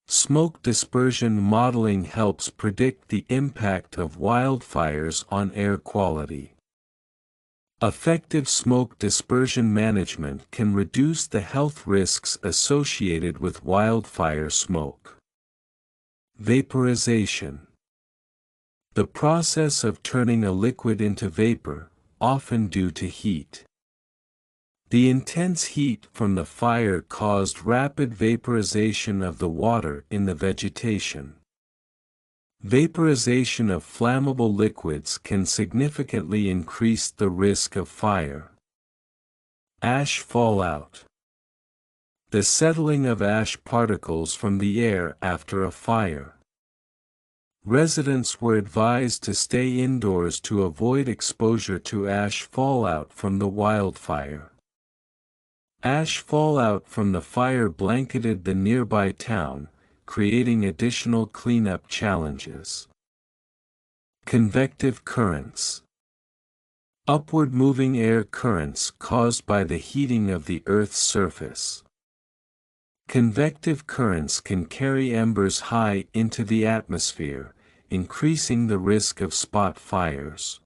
Smoke dispersion modeling helps predict the impact of wildfires on air quality. Effective smoke dispersion management can reduce the health risks associated with wildfire smoke. Vaporization. The process of turning a liquid into vapor, often due to heat. The intense heat from the fire caused rapid vaporization of the water in the vegetation. Vaporization of flammable liquids can significantly increase the risk of fire. Ash fallout. The settling of ash particles from the air after a fire. Residents were advised to stay indoors to avoid exposure to ash fallout from the wildfire. Ash fallout from the fire blanketed the nearby town, creating additional cleanup challenges. Convective currents. Upward moving air currents caused by the heating of the Earth's surface. Convective currents can carry embers high into the atmosphere, increasing the risk of spot fires.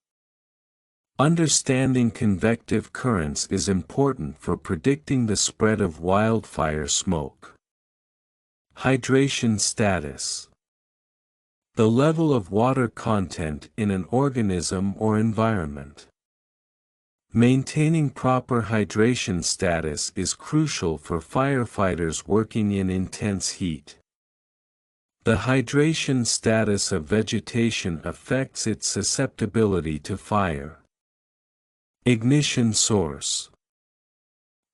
Understanding convective currents is important for predicting the spread of wildfire smoke. Hydration status. The level of water content in an organism or environment. Maintaining proper hydration status is crucial for firefighters working in intense heat. The hydration status of vegetation affects its susceptibility to fire. Ignition source.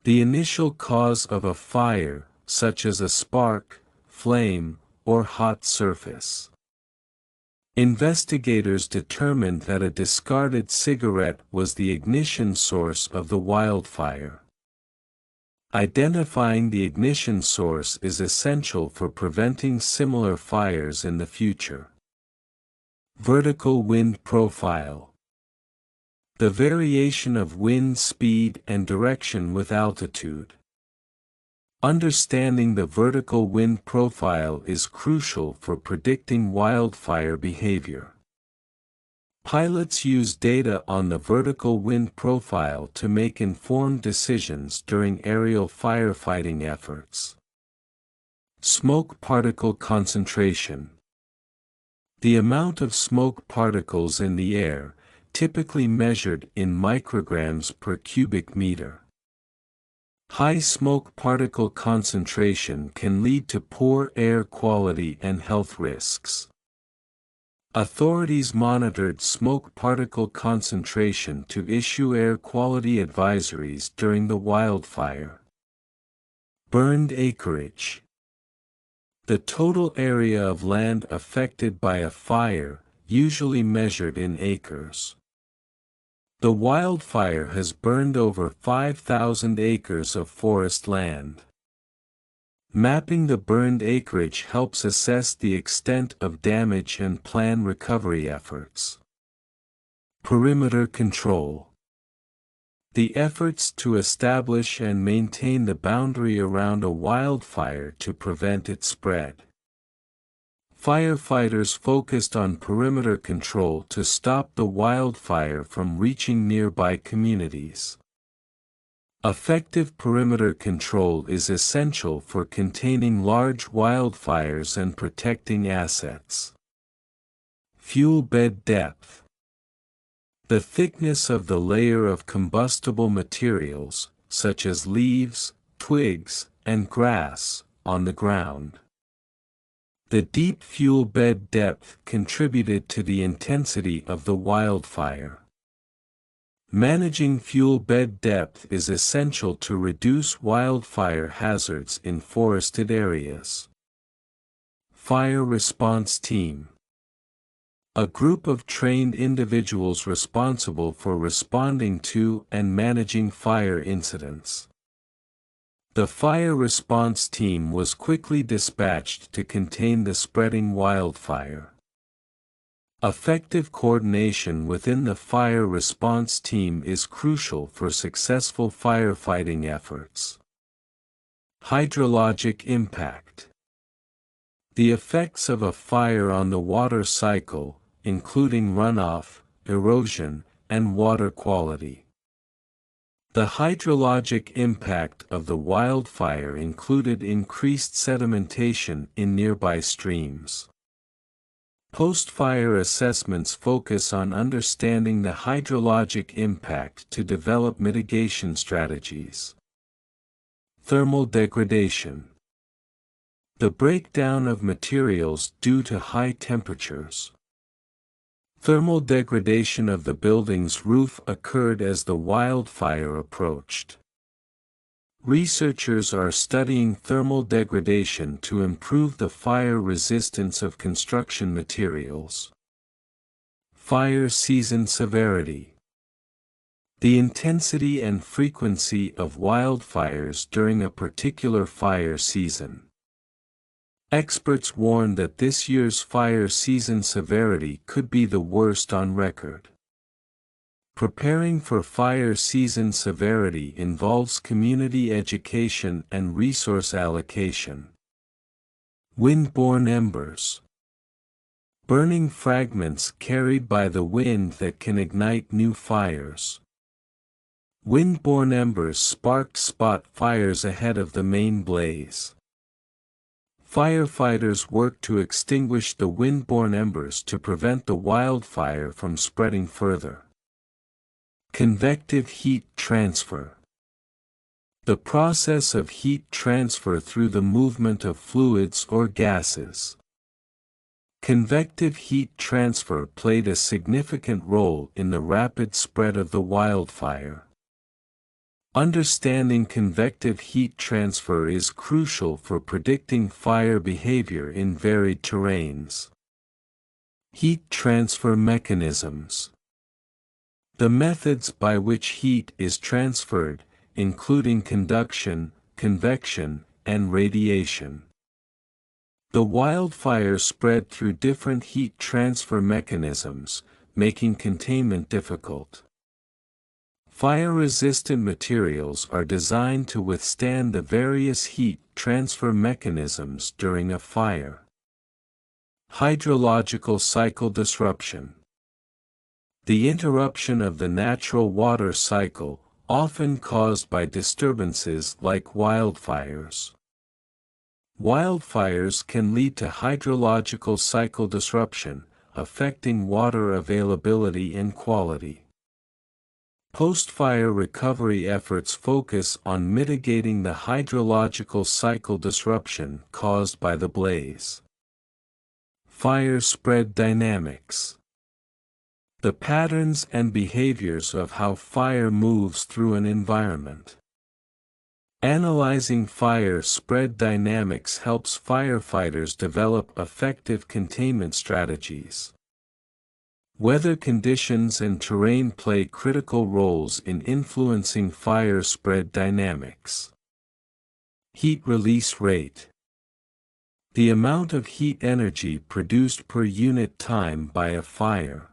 The initial cause of a fire, such as a spark, flame, or hot surface. Investigators determined that a discarded cigarette was the ignition source of the wildfire. Identifying the ignition source is essential for preventing similar fires in the future. Vertical wind profile. The variation of wind speed and direction with altitude. Understanding the vertical wind profile is crucial for predicting wildfire behavior. Pilots use data on the vertical wind profile to make informed decisions during aerial firefighting efforts. Smoke particle concentration. The amount of smoke particles in the air, typically measured in micrograms per cubic meter. High smoke particle concentration can lead to poor air quality and health risks. Authorities monitored smoke particle concentration to issue air quality advisories during the wildfire. Burned acreage. The total area of land affected by a fire, usually measured in acres. The wildfire has burned over 5,000 acres of forest land. Mapping the burned acreage helps assess the extent of damage and plan recovery efforts. Perimeter control. The efforts to establish and maintain the boundary around a wildfire to prevent its spread. Firefighters focused on perimeter control to stop the wildfire from reaching nearby communities. Effective perimeter control is essential for containing large wildfires and protecting assets. Fuel bed depth. The thickness of the layer of combustible materials, such as leaves, twigs, and grass, on the ground. The deep fuel bed depth contributed to the intensity of the wildfire. Managing fuel bed depth is essential to reduce wildfire hazards in forested areas. Fire response team. A group of trained individuals responsible for responding to and managing fire incidents. The fire response team was quickly dispatched to contain the spreading wildfire. Effective coordination within the fire response team is crucial for successful firefighting efforts. Hydrologic impact. The effects of a fire on the water cycle, including runoff, erosion, and water quality. The hydrologic impact of the wildfire included increased sedimentation in nearby streams. Post-fire assessments focus on understanding the hydrologic impact to develop mitigation strategies. Thermal degradation. The breakdown of materials due to high temperatures. Thermal degradation of the building's roof occurred as the wildfire approached. Researchers are studying thermal degradation to improve the fire resistance of construction materials. Fire season severity. The intensity and frequency of wildfires during a particular fire season. Experts warn that this year's fire season severity could be the worst on record. Preparing for fire season severity involves community education and resource allocation. Windborne embers. Burning fragments carried by the wind that can ignite new fires. Windborne embers sparked spot fires ahead of the main blaze. Firefighters worked to extinguish the windborne embers to prevent the wildfire from spreading further. Convective heat transfer. The process of heat transfer through the movement of fluids or gases. Convective heat transfer played a significant role in the rapid spread of the wildfire. Understanding convective heat transfer is crucial for predicting fire behavior in varied terrains. Heat transfer mechanisms. The methods by which heat is transferred, including conduction, convection, and radiation. The wildfire spread through different heat transfer mechanisms, making containment difficult. Fire-resistant materials are designed to withstand the various heat transfer mechanisms during a fire. Hydrological cycle disruption. The interruption of the natural water cycle, often caused by disturbances like wildfires. Wildfires can lead to hydrological cycle disruption, affecting water availability and quality. Post-fire recovery efforts focus on mitigating the hydrological cycle disruption caused by the blaze. Fire spread dynamics. The patterns and behaviors of how fire moves through an environment. Analyzing fire spread dynamics helps firefighters develop effective containment strategies. Weather conditions and terrain play critical roles in influencing fire spread dynamics. Heat release rate. The amount of heat energy produced per unit time by a fire.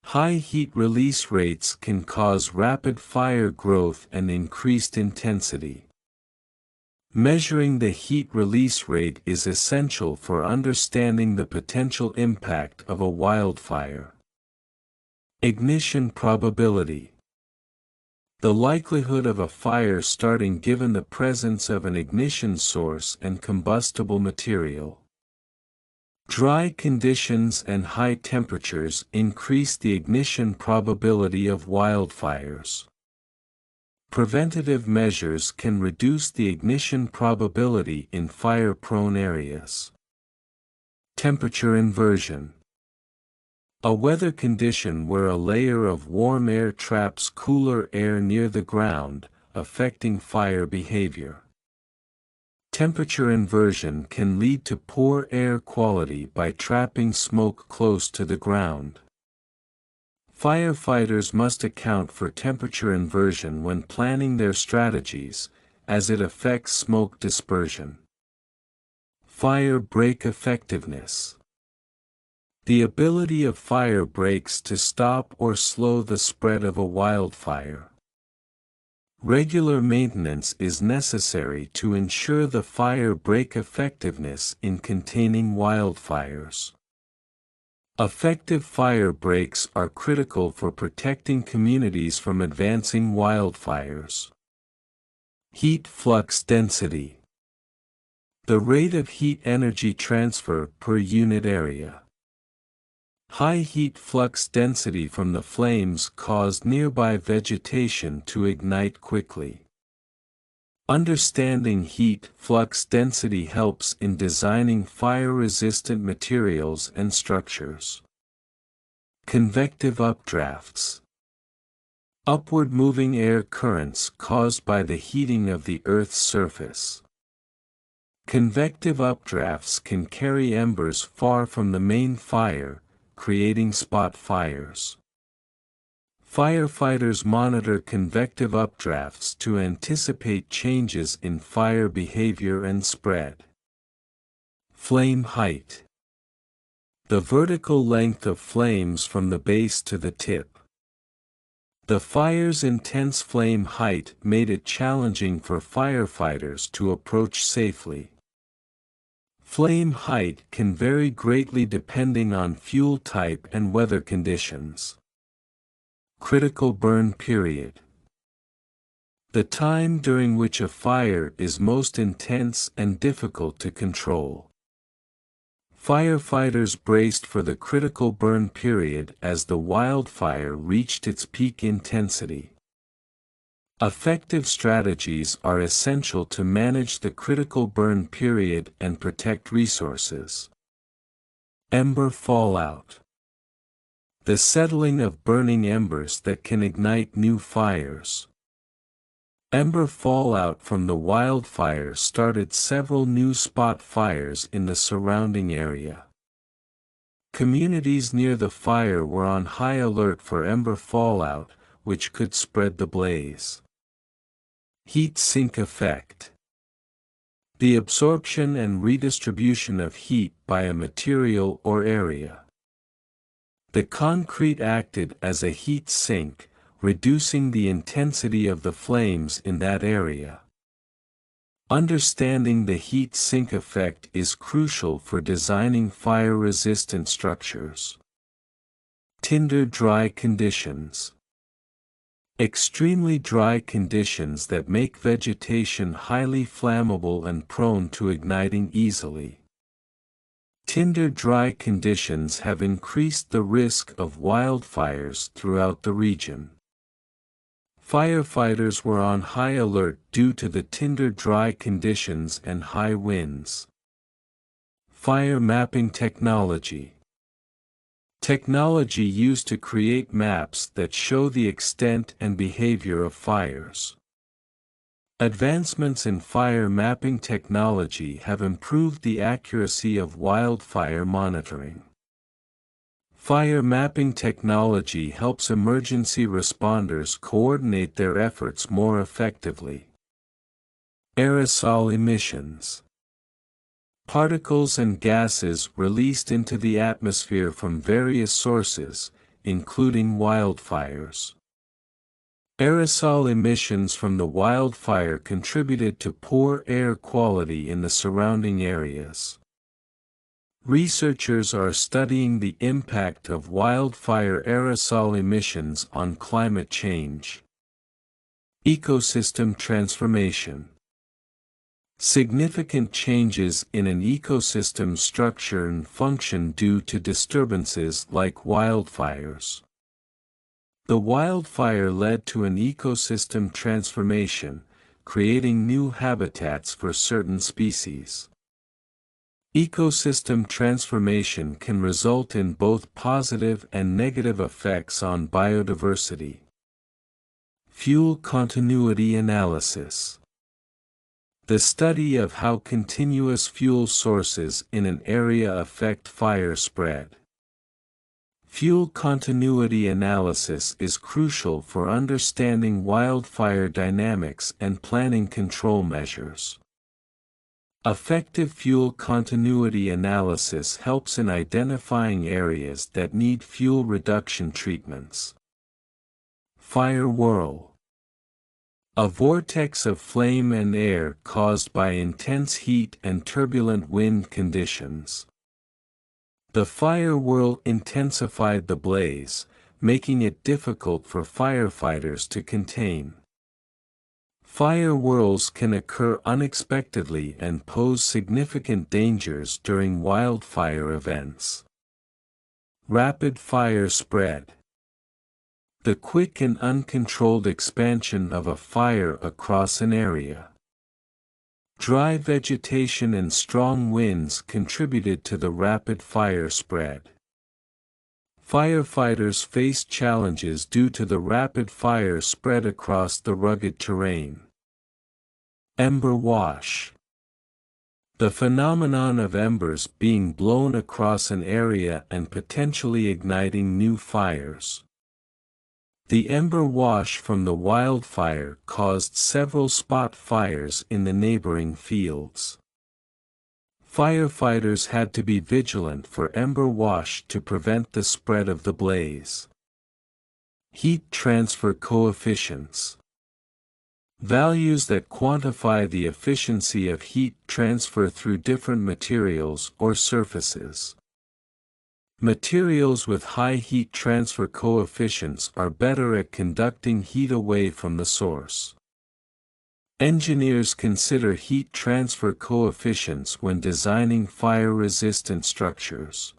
High heat release rates can cause rapid fire growth and increased intensity. Measuring the heat release rate is essential for understanding the potential impact of a wildfire. Ignition probability. The likelihood of a fire starting given the presence of an ignition source and combustible material. Dry conditions and high temperatures increase the ignition probability of wildfires. Preventative measures can reduce the ignition probability in fire-prone areas. Temperature inversion. A weather condition where a layer of warm air traps cooler air near the ground, affecting fire behavior. Temperature inversion can lead to poor air quality by trapping smoke close to the ground. Firefighters must account for temperature inversion when planning their strategies, as it affects smoke dispersion. Fire break effectiveness. The ability of fire breaks to stop or slow the spread of a wildfire. Regular maintenance is necessary to ensure the fire break effectiveness in containing wildfires. Effective fire breaks are critical for protecting communities from advancing wildfires. Heat flux density. The rate of heat energy transfer per unit area. High heat flux density from the flames caused nearby vegetation to ignite quickly. Understanding heat flux density helps in designing fire-resistant materials and structures. Convective updrafts. Upward-moving air currents caused by the heating of the Earth's surface. Convective updrafts can carry embers far from the main fire, creating spot fires. Firefighters monitor convective updrafts to anticipate changes in fire behavior and spread. Flame height. The vertical length of flames from the base to the tip. The fire's intense flame height made it challenging for firefighters to approach safely. Flame height can vary greatly depending on fuel type and weather conditions. Critical burn period. The time during which a fire is most intense and difficult to control. Firefighters braced for the critical burn period as the wildfire reached its peak intensity. Effective strategies are essential to manage the critical burn period and protect resources. Ember fallout. The settling of burning embers that can ignite new fires. Ember fallout from the wildfire started several new spot fires in the surrounding area. Communities near the fire were on high alert for ember fallout, which could spread the blaze. Heat sink effect. The absorption and redistribution of heat by a material or area. The concrete acted as a heat sink, reducing the intensity of the flames in that area. Understanding the heat sink effect is crucial for designing fire-resistant structures. Tinder dry conditions. Extremely dry conditions that make vegetation highly flammable and prone to igniting easily. Tinder dry conditions have increased the risk of wildfires throughout the region. Firefighters were on high alert due to the tinder dry conditions and high winds. Fire mapping technology. Technology used to create maps that show the extent and behavior of fires. Advancements in fire mapping technology have improved the accuracy of wildfire monitoring. Fire mapping technology helps emergency responders coordinate their efforts more effectively. Aerosol emissions. Particles and gases released into the atmosphere from various sources, including wildfires. Aerosol emissions from the wildfire contributed to poor air quality in the surrounding areas. Researchers are studying the impact of wildfire aerosol emissions on climate change. Ecosystem transformation. Significant changes in an ecosystem's structure and function due to disturbances like wildfires. The wildfire led to an ecosystem transformation, creating new habitats for certain species. Ecosystem transformation can result in both positive and negative effects on biodiversity. Fuel continuity analysis. The study of how continuous fuel sources in an area affect fire spread. Fuel continuity analysis is crucial for understanding wildfire dynamics and planning control measures. Effective fuel continuity analysis helps in identifying areas that need fuel reduction treatments. Fire whirl. A vortex of flame and air caused by intense heat and turbulent wind conditions. The fire whirl intensified the blaze, making it difficult for firefighters to contain. Fire whirls can occur unexpectedly and pose significant dangers during wildfire events. Rapid fire spread. The quick and uncontrolled expansion of a fire across an area. Dry vegetation and strong winds contributed to the rapid fire spread. Firefighters faced challenges due to the rapid fire spread across the rugged terrain. Ember wash. The phenomenon of embers being blown across an area and potentially igniting new fires. The ember wash from the wildfire caused several spot fires in the neighboring fields. Firefighters had to be vigilant for ember wash to prevent the spread of the blaze. Heat transfer coefficients. Values that quantify the efficiency of heat transfer through different materials or surfaces. Materials with high heat transfer coefficients are better at conducting heat away from the source. Engineers consider heat transfer coefficients when designing fire-resistant structures.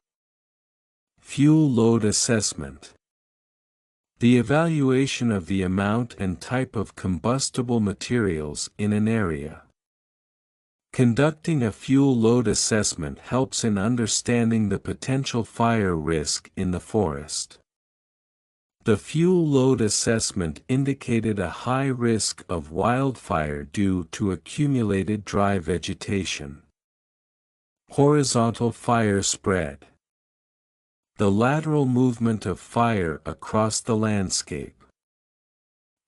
Fuel load assessment. The evaluation of the amount and type of combustible materials in an area. Conducting a fuel load assessment helps in understanding the potential fire risk in the forest. The fuel load assessment indicated a high risk of wildfire due to accumulated dry vegetation. Horizontal fire spread. The lateral movement of fire across the landscape.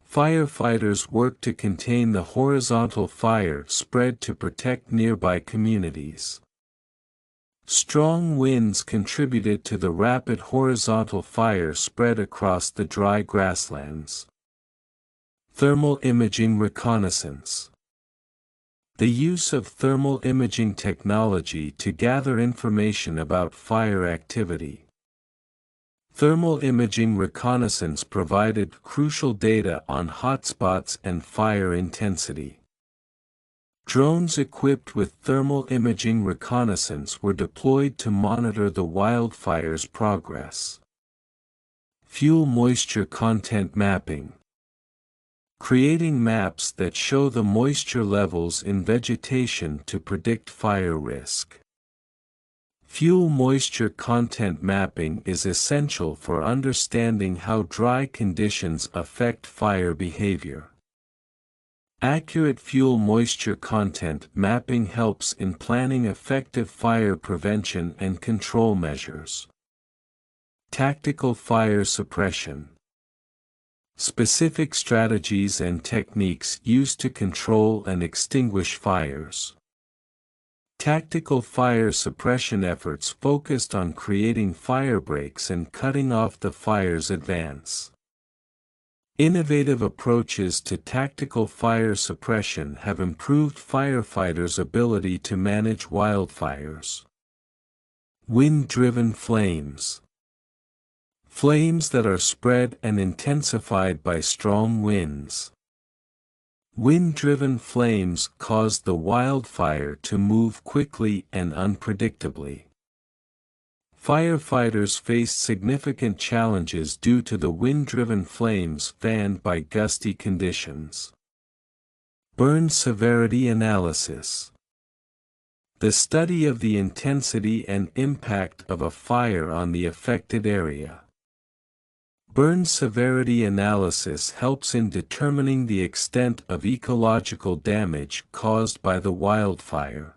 Firefighters work to contain the horizontal fire spread to protect nearby communities. Strong winds contributed to the rapid horizontal fire spread across the dry grasslands. Thermal imaging reconnaissance. The use of thermal imaging technology to gather information about fire activity. Thermal imaging reconnaissance provided crucial data on hotspots and fire intensity. Drones equipped with thermal imaging reconnaissance were deployed to monitor the wildfire's progress. Fuel moisture content mapping. Creating maps that show the moisture levels in vegetation to predict fire risk. Fuel moisture content mapping is essential for understanding how dry conditions affect fire behavior. Accurate fuel moisture content mapping helps in planning effective fire prevention and control measures. Tactical fire suppression. Specific strategies and techniques used to control and extinguish fires. Tactical fire suppression efforts focused on creating fire breaks and cutting off the fire's advance. Innovative approaches to tactical fire suppression have improved firefighters' ability to manage wildfires. Wind-driven flames. Flames that are spread and intensified by strong winds. Wind-driven flames caused the wildfire to move quickly and unpredictably. Firefighters faced significant challenges due to the wind-driven flames fanned by gusty conditions. Burn severity analysis. The study of the intensity and impact of a fire on the affected area. Burn severity analysis helps in determining the extent of ecological damage caused by the wildfire.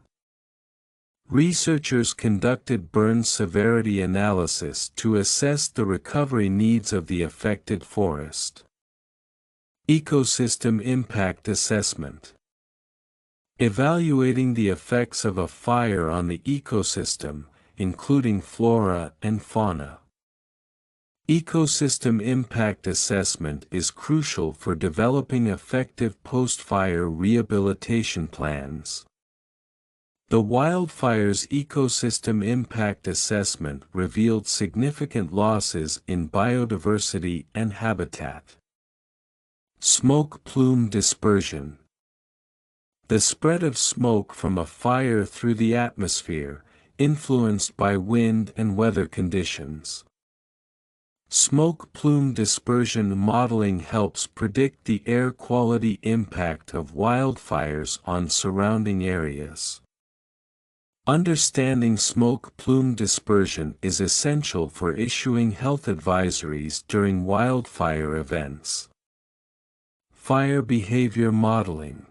Researchers conducted burn severity analysis to assess the recovery needs of the affected forest. Ecosystem impact assessment. Evaluating the effects of a fire on the ecosystem, including flora and fauna. Ecosystem impact assessment is crucial for developing effective post-fire rehabilitation plans. The wildfire's ecosystem impact assessment revealed significant losses in biodiversity and habitat. Smoke plume dispersion. The spread of smoke from a fire through the atmosphere, influenced by wind and weather conditions. Smoke plume dispersion modeling helps predict the air quality impact of wildfires on surrounding areas. Understanding smoke plume dispersion is essential for issuing health advisories during wildfire events. Fire behavior modeling.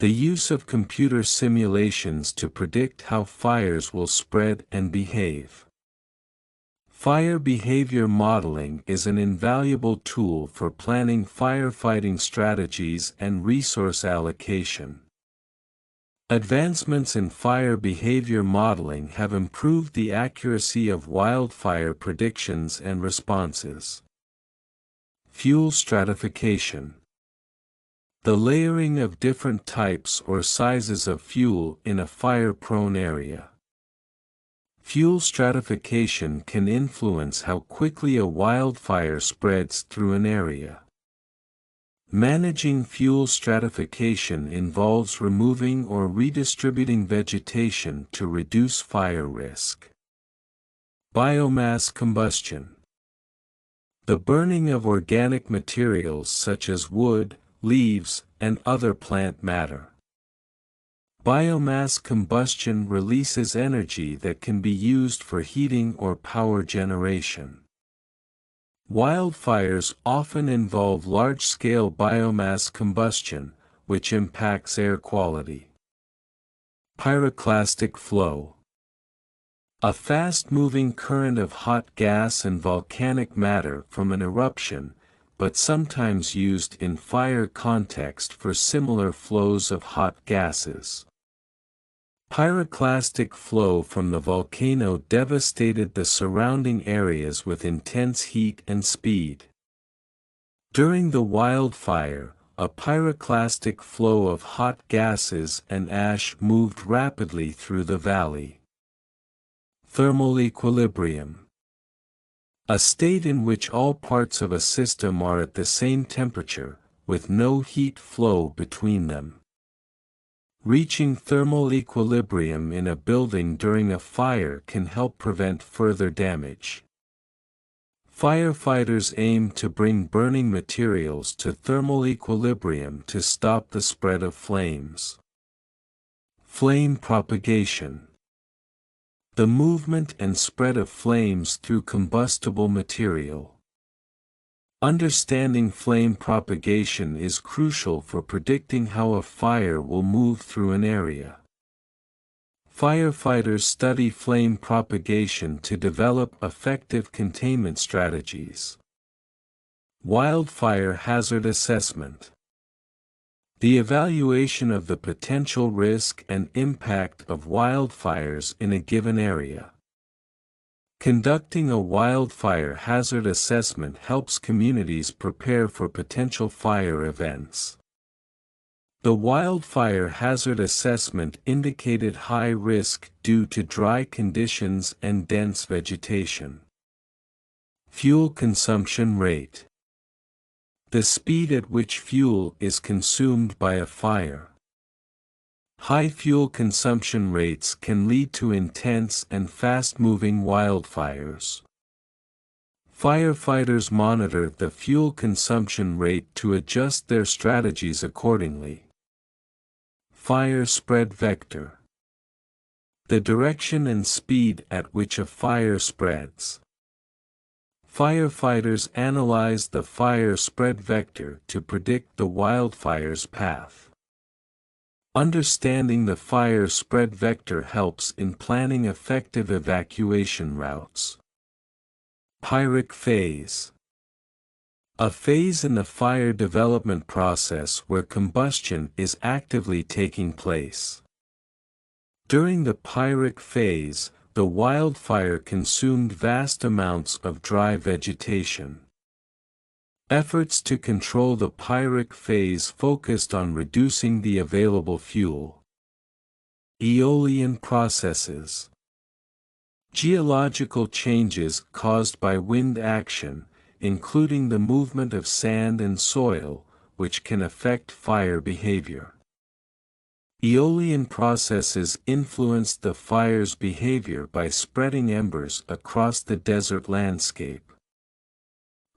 The use of computer simulations to predict how fires will spread and behave. Fire behavior modeling is an invaluable tool for planning firefighting strategies and resource allocation. Advancements in fire behavior modeling have improved the accuracy of wildfire predictions and responses. Fuel stratification. The layering of different types or sizes of fuel in a fire-prone area. Fuel stratification can influence how quickly a wildfire spreads through an area. Managing fuel stratification involves removing or redistributing vegetation to reduce fire risk. Biomass combustion. The burning of organic materials such as wood, leaves, and other plant matter. Biomass combustion releases energy that can be used for heating or power generation. Wildfires often involve large-scale biomass combustion, which impacts air quality. Pyroclastic flow. A fast-moving current of hot gas and volcanic matter from an eruption, but sometimes used in fire context for similar flows of hot gases. Pyroclastic flow from the volcano devastated the surrounding areas with intense heat and speed. During the wildfire, a pyroclastic flow of hot gases and ash moved rapidly through the valley. Thermal equilibrium. A state in which all parts of a system are at the same temperature, with no heat flow between them. Reaching thermal equilibrium in a building during a fire can help prevent further damage. Firefighters aim to bring burning materials to thermal equilibrium to stop the spread of flames. Flame propagation. The movement and spread of flames through combustible material. Understanding flame propagation is crucial for predicting how a fire will move through an area. Firefighters study flame propagation to develop effective containment strategies. Wildfire hazard assessment. The evaluation of the potential risk and impact of wildfires in a given area. Conducting a wildfire hazard assessment helps communities prepare for potential fire events. The wildfire hazard assessment indicated high risk due to dry conditions and dense vegetation. Fuel consumption rate. The speed at which fuel is consumed by a fire. High fuel consumption rates can lead to intense and fast-moving wildfires. Firefighters monitor the fuel consumption rate to adjust their strategies accordingly. Fire spread vector. The direction and speed at which a fire spreads. Firefighters analyze the fire spread vector to predict the wildfire's path. Understanding the fire spread vector helps in planning effective evacuation routes. Pyric phase. A phase in the fire development process where combustion is actively taking place. During the pyric phase, the wildfire consumed vast amounts of dry vegetation. Efforts to control the pyric phase focused on reducing the available fuel. Aeolian processes. Geological changes caused by wind action, including the movement of sand and soil, which can affect fire behavior. Aeolian processes influenced the fire's behavior by spreading embers across the desert landscape.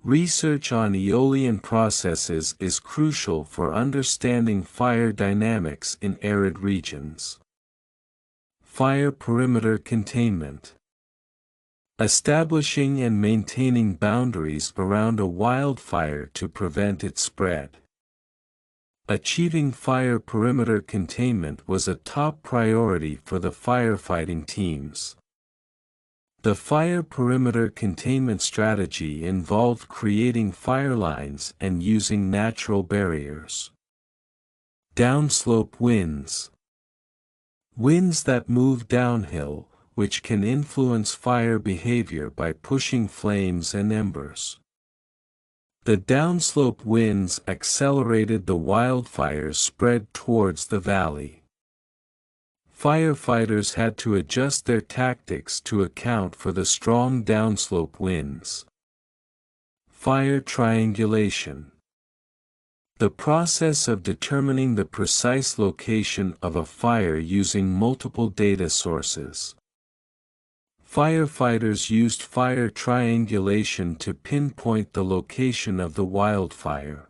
Research on aeolian processes is crucial for understanding fire dynamics in arid regions. Fire perimeter containment. Establishing and maintaining boundaries around a wildfire to prevent its spread. Achieving fire perimeter containment was a top priority for the firefighting teams. The fire perimeter containment strategy involved creating fire lines and using natural barriers. Downslope winds. Winds that move downhill, which can influence fire behavior by pushing flames and embers. The downslope winds accelerated the wildfires spread towards the valley. Firefighters had to adjust their tactics to account for the strong downslope winds. Fire triangulation. The process of determining the precise location of a fire using multiple data sources. Firefighters used fire triangulation to pinpoint the location of the wildfire.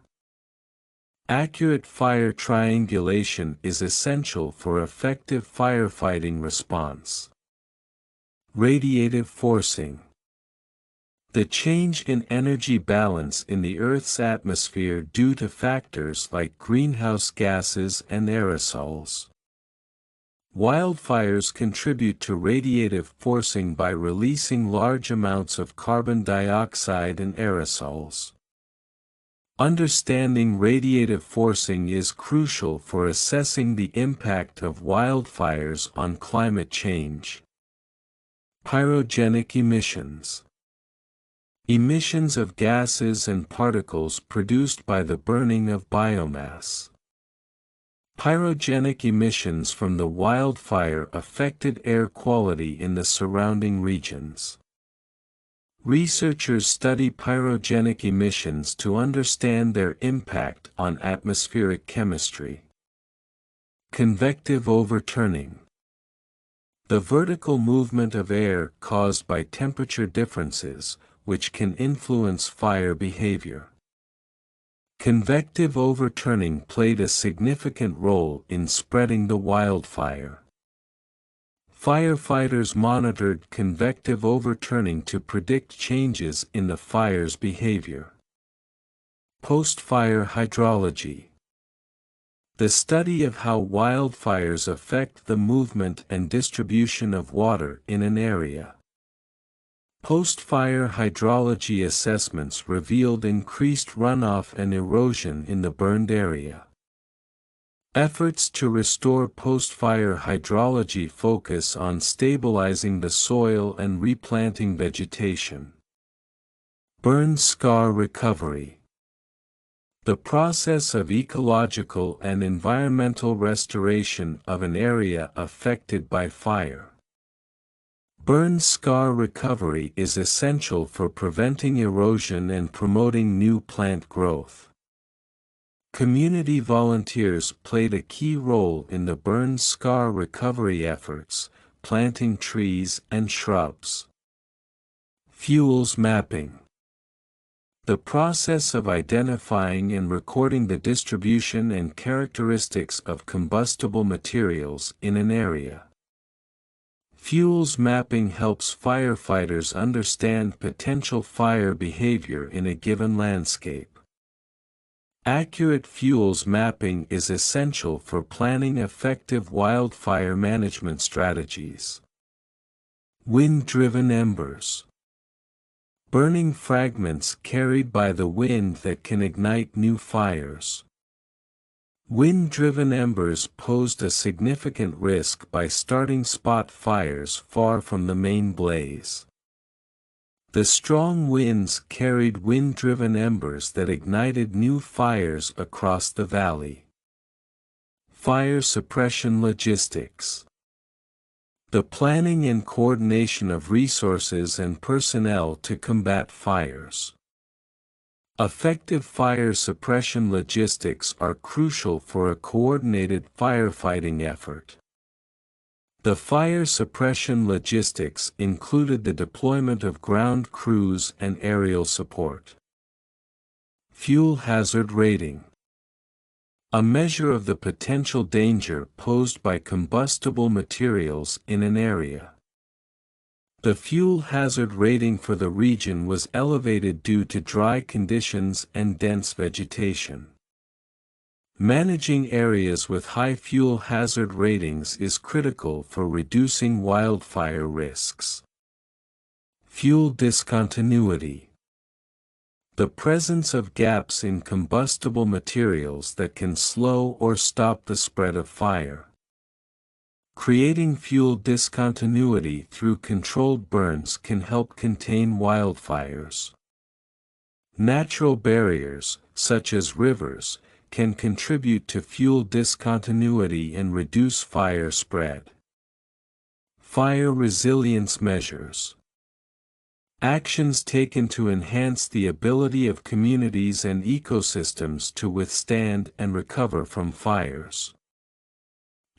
Accurate fire triangulation is essential for effective firefighting response. Radiative forcing. The change in energy balance in the Earth's atmosphere due to factors like greenhouse gases and aerosols. Wildfires contribute to radiative forcing by releasing large amounts of carbon dioxide and aerosols. Understanding radiative forcing is crucial for assessing the impact of wildfires on climate change. Pyrogenic emissions. Emissions of gases and particles produced by the burning of biomass. Pyrogenic emissions from the wildfire affected air quality in the surrounding regions. Researchers study pyrogenic emissions to understand their impact on atmospheric chemistry. Convective overturning. The vertical movement of air caused by temperature differences, which can influence fire behavior. Convective overturning played a significant role in spreading the wildfire. Firefighters monitored convective overturning to predict changes in the fire's behavior. Post-fire hydrology. The study of how wildfires affect the movement and distribution of water in an area. Post-fire hydrology assessments revealed increased runoff and erosion in the burned area. Efforts to restore post-fire hydrology focus on stabilizing the soil and replanting vegetation. Burn scar recovery. The process of ecological and environmental restoration of an area affected by fire. Burn scar recovery is essential for preventing erosion and promoting new plant growth. Community volunteers played a key role in the burn scar recovery efforts, planting trees and shrubs. Fuels mapping. The process of identifying and recording the distribution and characteristics of combustible materials in an area. Fuels mapping helps firefighters understand potential fire behavior in a given landscape. Accurate fuels mapping is essential for planning effective wildfire management strategies. Wind-driven embers. Burning fragments carried by the wind that can ignite new fires. Wind-driven embers posed a significant risk by starting spot fires far from the main blaze. The strong winds carried wind-driven embers that ignited new fires across the valley. Fire suppression logistics. The planning and coordination of resources and personnel to combat fires. Effective fire suppression logistics are crucial for a coordinated firefighting effort. The fire suppression logistics included the deployment of ground crews and aerial support. Fuel hazard rating. A measure of the potential danger posed by combustible materials in an area. The fuel hazard rating for the region was elevated due to dry conditions and dense vegetation. Managing areas with high fuel hazard ratings is critical for reducing wildfire risks. Fuel discontinuity. The presence of gaps in combustible materials that can slow or stop the spread of fire. Creating fuel discontinuity through controlled burns can help contain wildfires. Natural barriers, such as rivers, can contribute to fuel discontinuity and reduce fire spread. Fire resilience measures. Actions taken to enhance the ability of communities and ecosystems to withstand and recover from fires.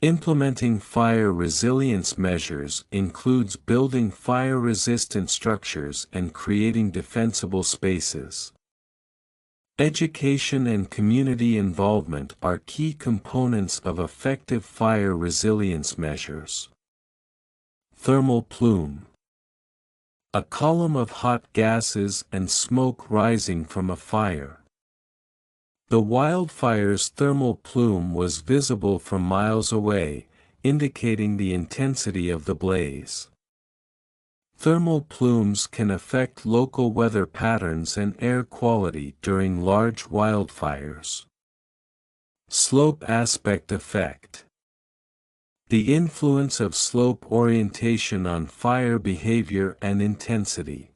Implementing fire resilience measures includes building fire-resistant structures and creating defensible spaces. Education and community involvement are key components of effective fire resilience measures. Thermal plume. A column of hot gases and smoke rising from a fire. The wildfire's thermal plume was visible from miles away, indicating the intensity of the blaze. Thermal plumes can affect local weather patterns and air quality during large wildfires. Slope aspect effect. The influence of slope orientation on fire behavior and intensity.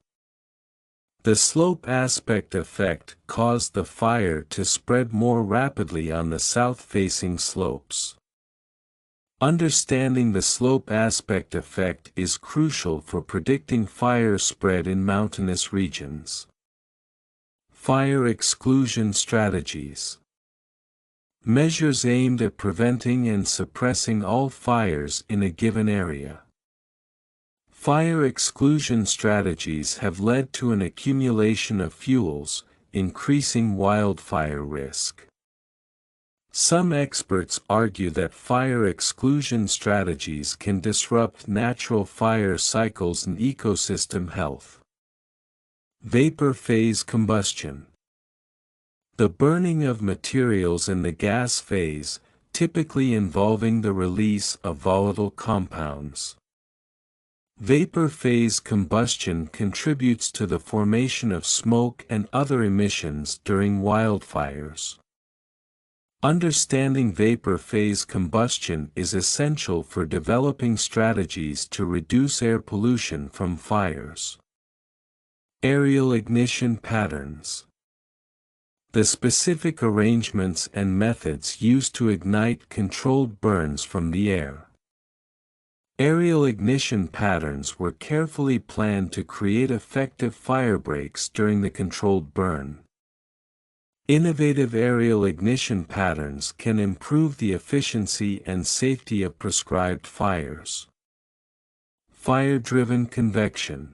The slope aspect effect caused the fire to spread more rapidly on the south-facing slopes. Understanding the slope aspect effect is crucial for predicting fire spread in mountainous regions. Fire exclusion strategies. Measures aimed at preventing and suppressing all fires in a given area. Fire exclusion strategies have led to an accumulation of fuels, increasing wildfire risk. Some experts argue that fire exclusion strategies can disrupt natural fire cycles and ecosystem health. Vapor phase combustion. The burning of materials in the gas phase, typically involving the release of volatile compounds. Vapor phase combustion contributes to the formation of smoke and other emissions during wildfires. Understanding vapor phase combustion is essential for developing strategies to reduce air pollution from fires. Aerial ignition patterns. The specific arrangements and methods used to ignite controlled burns from the air. Aerial ignition patterns were carefully planned to create effective fire breaks during the controlled burn. Innovative aerial ignition patterns can improve the efficiency and safety of prescribed fires. Fire-driven convection.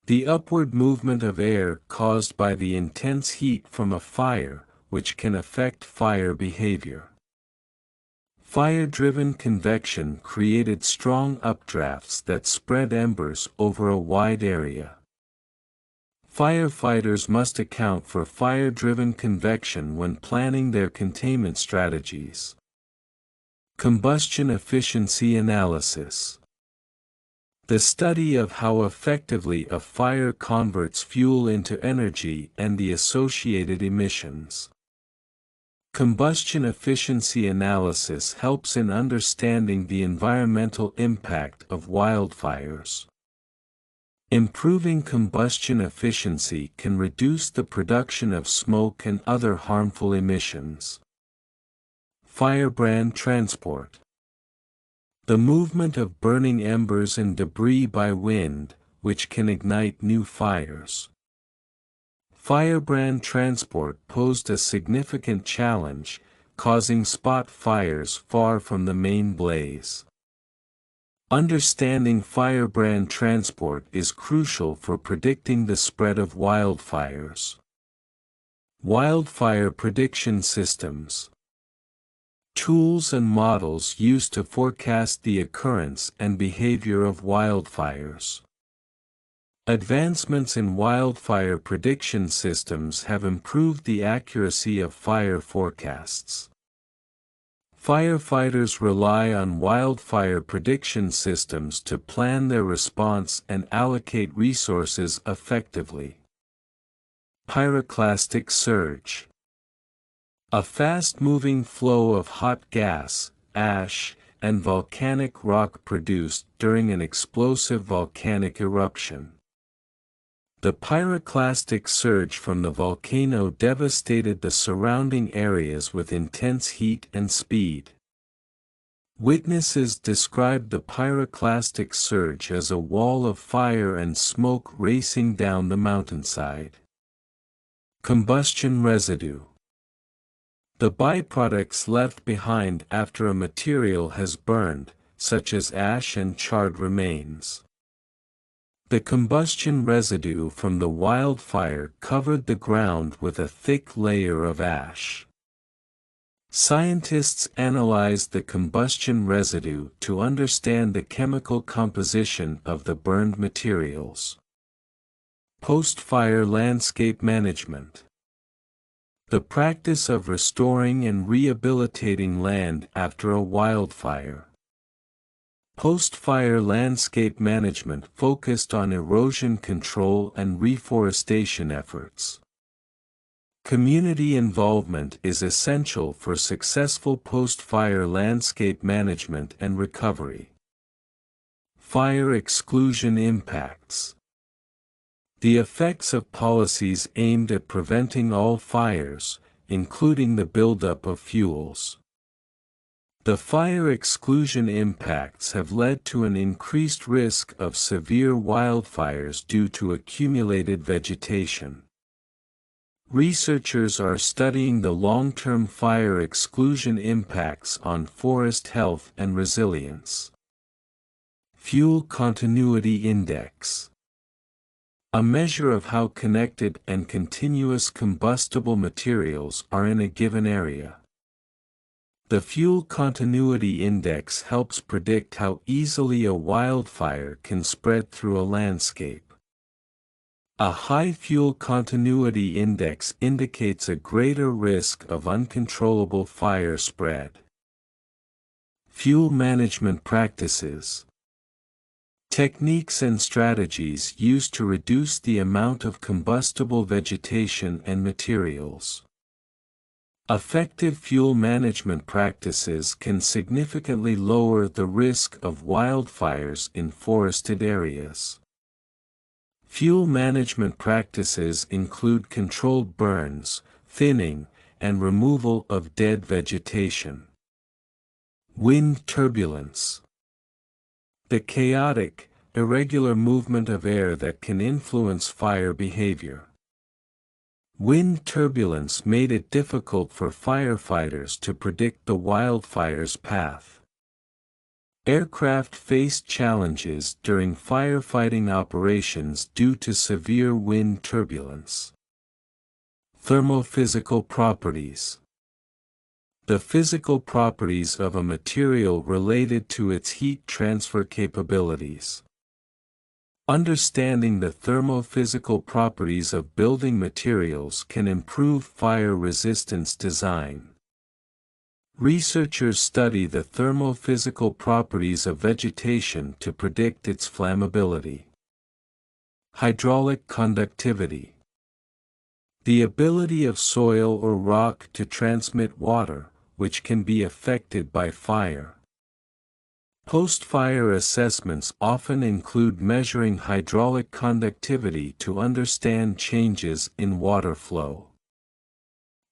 The upward movement of air caused by the intense heat from a fire, which can affect fire behavior. Fire-driven convection created strong updrafts that spread embers over a wide area. Firefighters must account for fire-driven convection when planning their containment strategies. Combustion efficiency analysis. The study of how effectively a fire converts fuel into energy and the associated emissions. Combustion efficiency analysis helps in understanding the environmental impact of wildfires. Improving combustion efficiency can reduce the production of smoke and other harmful emissions. Firebrand transport. The movement of burning embers and debris by wind, which can ignite new fires. Firebrand transport posed a significant challenge, causing spot fires far from the main blaze. Understanding firebrand transport is crucial for predicting the spread of wildfires. Wildfire prediction systems. Tools and models used to forecast the occurrence and behavior of wildfires. Advancements in wildfire prediction systems have improved the accuracy of fire forecasts. Firefighters rely on wildfire prediction systems to plan their response and allocate resources effectively. Pyroclastic surge. A fast-moving flow of hot gas, ash, and volcanic rock produced during an explosive volcanic eruption. The pyroclastic surge from the volcano devastated the surrounding areas with intense heat and speed. Witnesses described the pyroclastic surge as a wall of fire and smoke racing down the mountainside. Combustion residue. The byproducts left behind after a material has burned, such as ash and charred remains. The combustion residue from the wildfire covered the ground with a thick layer of ash. Scientists analyzed the combustion residue to understand the chemical composition of the burned materials. Post-fire landscape management. The practice of restoring and rehabilitating land after a wildfire. Post-fire landscape management focused on erosion control and reforestation efforts. Community involvement is essential for successful post-fire landscape management and recovery. Fire exclusion impacts. The effects of policies aimed at preventing all fires, including the buildup of fuels. The fire exclusion impacts have led to an increased risk of severe wildfires due to accumulated vegetation. Researchers are studying the long-term fire exclusion impacts on forest health and resilience. Fuel Continuity Index. A measure of how connected and continuous combustible materials are in a given area. The Fuel Continuity Index helps predict how easily a wildfire can spread through a landscape. A high Fuel Continuity Index indicates a greater risk of uncontrollable fire spread. Fuel management practices. Techniques and strategies used to reduce the amount of combustible vegetation and materials. Effective fuel management practices can significantly lower the risk of wildfires in forested areas. Fuel management practices include controlled burns, thinning, and removal of dead vegetation. Wind turbulence. The chaotic, irregular movement of air that can influence fire behavior. Wind turbulence made it difficult for firefighters to predict the wildfire's path. Aircraft faced challenges during firefighting operations due to severe wind turbulence. Thermophysical properties. The physical properties of a material related to its heat transfer capabilities. Understanding the thermophysical properties of building materials can improve fire resistance design. Researchers study the thermophysical properties of vegetation to predict its flammability. Hydraulic conductivity. The ability of soil or rock to transmit water, which can be affected by fire. Post-fire assessments often include measuring hydraulic conductivity to understand changes in water flow.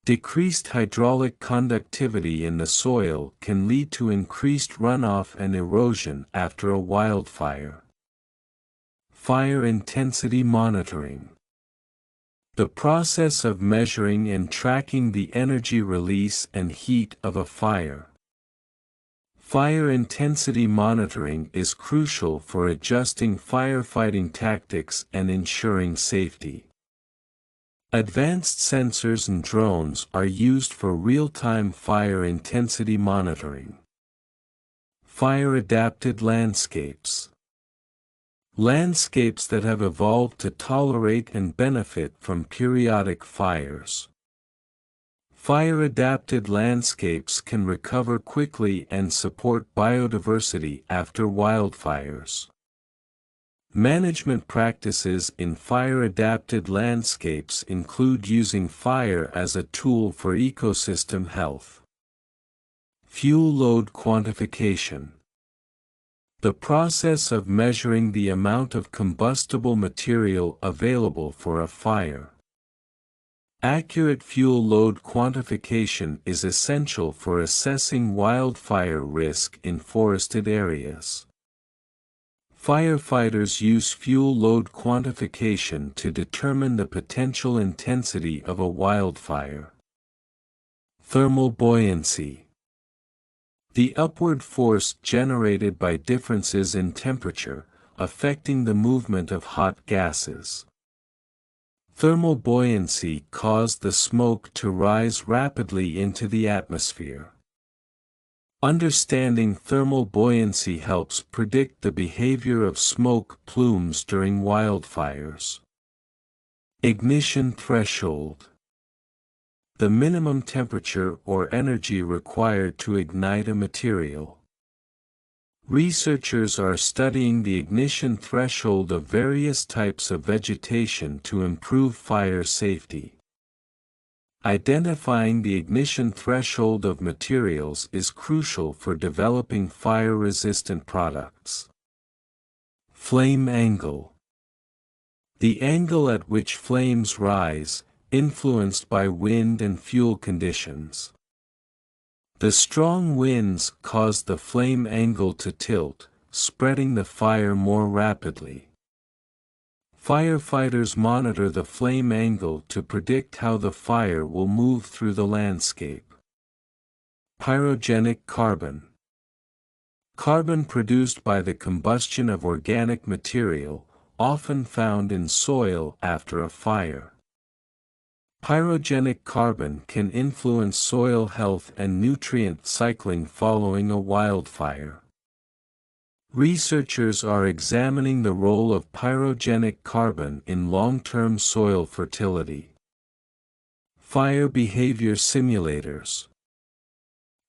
Decreased hydraulic conductivity in the soil can lead to increased runoff and erosion after a wildfire. Fire intensity monitoring. The process of measuring and tracking the energy release and heat of a fire. Fire intensity monitoring is crucial for adjusting firefighting tactics and ensuring safety. Advanced sensors and drones are used for real-time fire intensity monitoring. Fire-adapted landscapes. Landscapes that have evolved to tolerate and benefit from periodic fires. Fire-adapted landscapes can recover quickly and support biodiversity after wildfires. Management practices in fire-adapted landscapes include using fire as a tool for ecosystem health. Fuel load quantification. The process of measuring the amount of combustible material available for a fire. Accurate fuel load quantification is essential for assessing wildfire risk in forested areas. Firefighters use fuel load quantification to determine the potential intensity of a wildfire. Thermal buoyancy. The upward force generated by differences in temperature, affecting the movement of hot gases. Thermal buoyancy caused the smoke to rise rapidly into the atmosphere. Understanding thermal buoyancy helps predict the behavior of smoke plumes during wildfires. Ignition threshold. The minimum temperature or energy required to ignite a material. Researchers are studying the ignition threshold of various types of vegetation to improve fire safety. Identifying the ignition threshold of materials is crucial for developing fire-resistant products. Flame angle. The angle at which flames rise, influenced by wind and fuel conditions. The strong winds cause the flame angle to tilt, spreading the fire more rapidly. Firefighters monitor the flame angle to predict how the fire will move through the landscape. Pyrogenic carbon. Carbon produced by the combustion of organic material, often found in soil after a fire. Pyrogenic carbon can influence soil health and nutrient cycling following a wildfire. Researchers are examining the role of pyrogenic carbon in long-term soil fertility. Fire behavior simulators.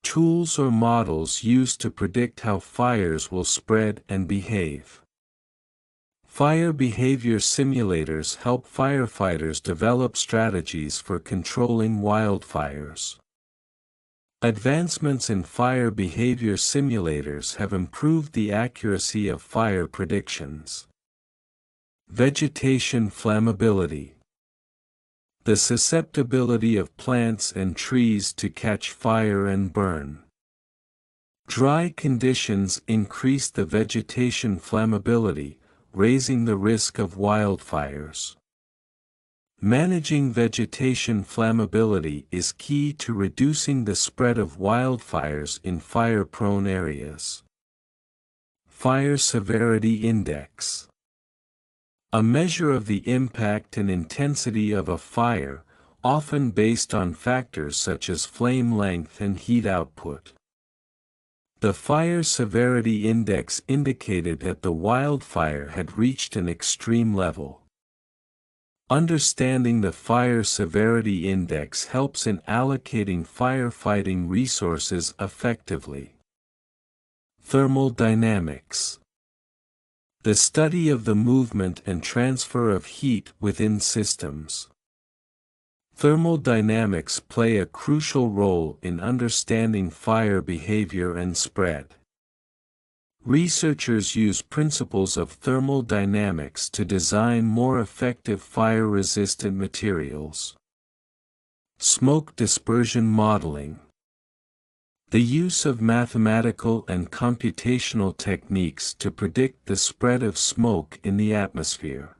Tools or models used to predict how fires will spread and behave. Fire behavior simulators help firefighters develop strategies for controlling wildfires. Advancements in fire behavior simulators have improved the accuracy of fire predictions. Vegetation flammability. The susceptibility of plants and trees to catch fire and burn. Dry conditions increase the vegetation flammability, raising the risk of wildfires. Managing vegetation flammability is key to reducing the spread of wildfires in fire-prone areas. Fire Severity Index. A measure of the impact and intensity of a fire, often based on factors such as flame length and heat output. The Fire Severity Index indicated that the wildfire had reached an extreme level. Understanding the Fire Severity Index helps in allocating firefighting resources effectively. Thermal dynamics. The study of the movement and transfer of heat within systems. Thermal dynamics play a crucial role in understanding fire behavior and spread. Researchers use principles of thermal dynamics to design more effective fire-resistant materials. Smoke dispersion modeling. The use of mathematical and computational techniques to predict the spread of smoke in the atmosphere.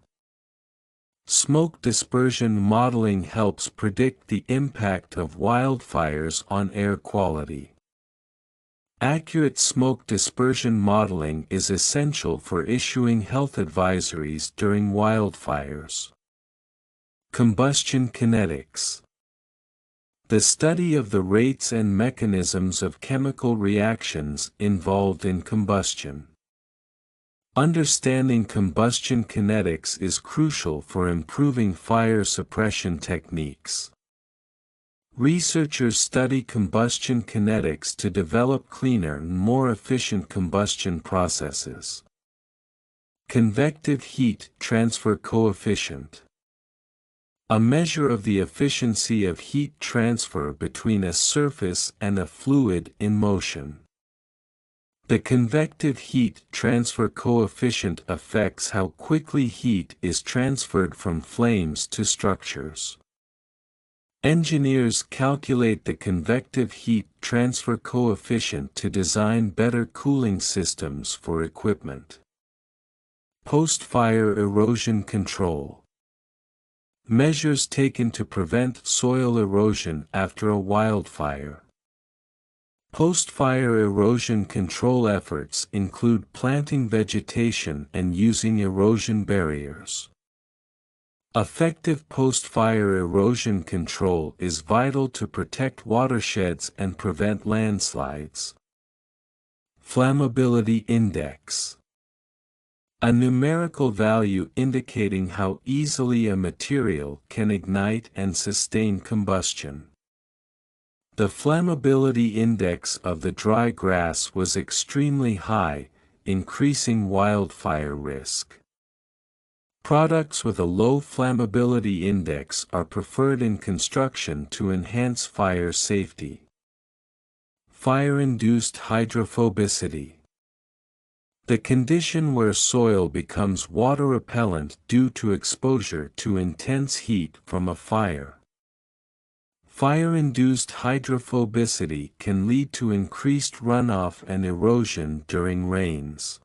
Smoke dispersion modeling helps predict the impact of wildfires on air quality. Accurate smoke dispersion modeling is essential for issuing health advisories during wildfires. Combustion kinetics. The study of the rates and mechanisms of chemical reactions involved in combustion. Understanding combustion kinetics is crucial for improving fire suppression techniques. Researchers study combustion kinetics to develop cleaner and more efficient combustion processes. Convective heat transfer coefficient. A measure of the efficiency of heat transfer between a surface and a fluid in motion. The convective heat transfer coefficient affects how quickly heat is transferred from flames to structures. Engineers calculate the convective heat transfer coefficient to design better cooling systems for equipment. Post-fire erosion control. Measures taken to prevent soil erosion after a wildfire. Post-fire erosion control efforts include planting vegetation and using erosion barriers. Effective post-fire erosion control is vital to protect watersheds and prevent landslides. Flammability index. A numerical value indicating how easily a material can ignite and sustain combustion. The flammability index of the dry grass was extremely high, increasing wildfire risk. Products with a low flammability index are preferred in construction to enhance fire safety. Fire-induced hydrophobicity. The condition where soil becomes water repellent due to exposure to intense heat from a fire. Fire-induced hydrophobicity can lead to increased runoff and erosion during rains.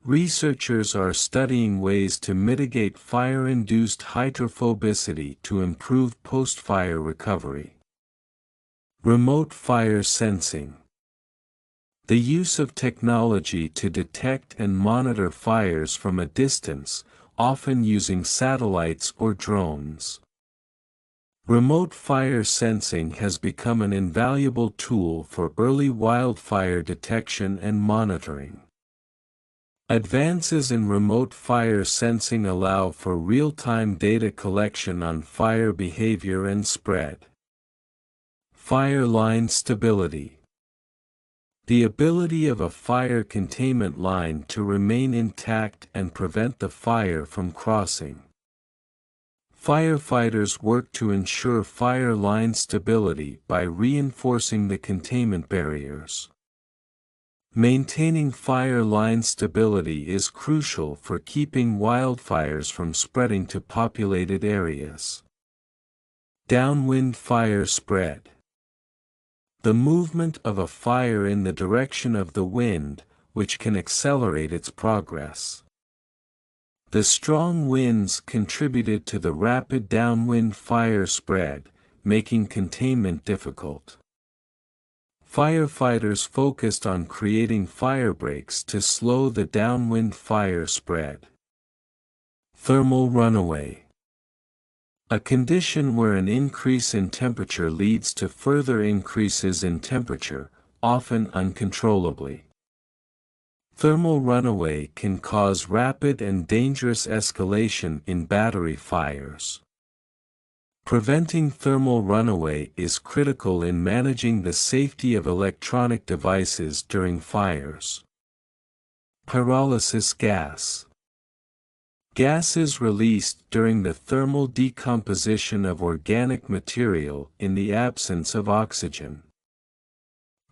Researchers are studying ways to mitigate fire-induced hydrophobicity to improve post-fire recovery. Remote fire sensing. The use of technology to detect and monitor fires from a distance, often using satellites or drones. Remote fire sensing has become an invaluable tool for early wildfire detection and monitoring. Advances in remote fire sensing allow for real-time data collection on fire behavior and spread. Fire line stability. The ability of a fire containment line to remain intact and prevent the fire from crossing. Firefighters work to ensure fire line stability by reinforcing the containment barriers. Maintaining fire line stability is crucial for keeping wildfires from spreading to populated areas. Downwind fire spread. The movement of a fire in the direction of the wind, which can accelerate its progress. The strong winds contributed to the rapid downwind fire spread, making containment difficult. Firefighters focused on creating firebreaks to slow the downwind fire spread. Thermal runaway. A condition where an increase in temperature leads to further increases in temperature, often uncontrollably. Thermal runaway can cause rapid and dangerous escalation in battery fires. Preventing thermal runaway is critical in managing the safety of electronic devices during fires. Pyrolysis gas. Gases released during the thermal decomposition of organic material in the absence of oxygen.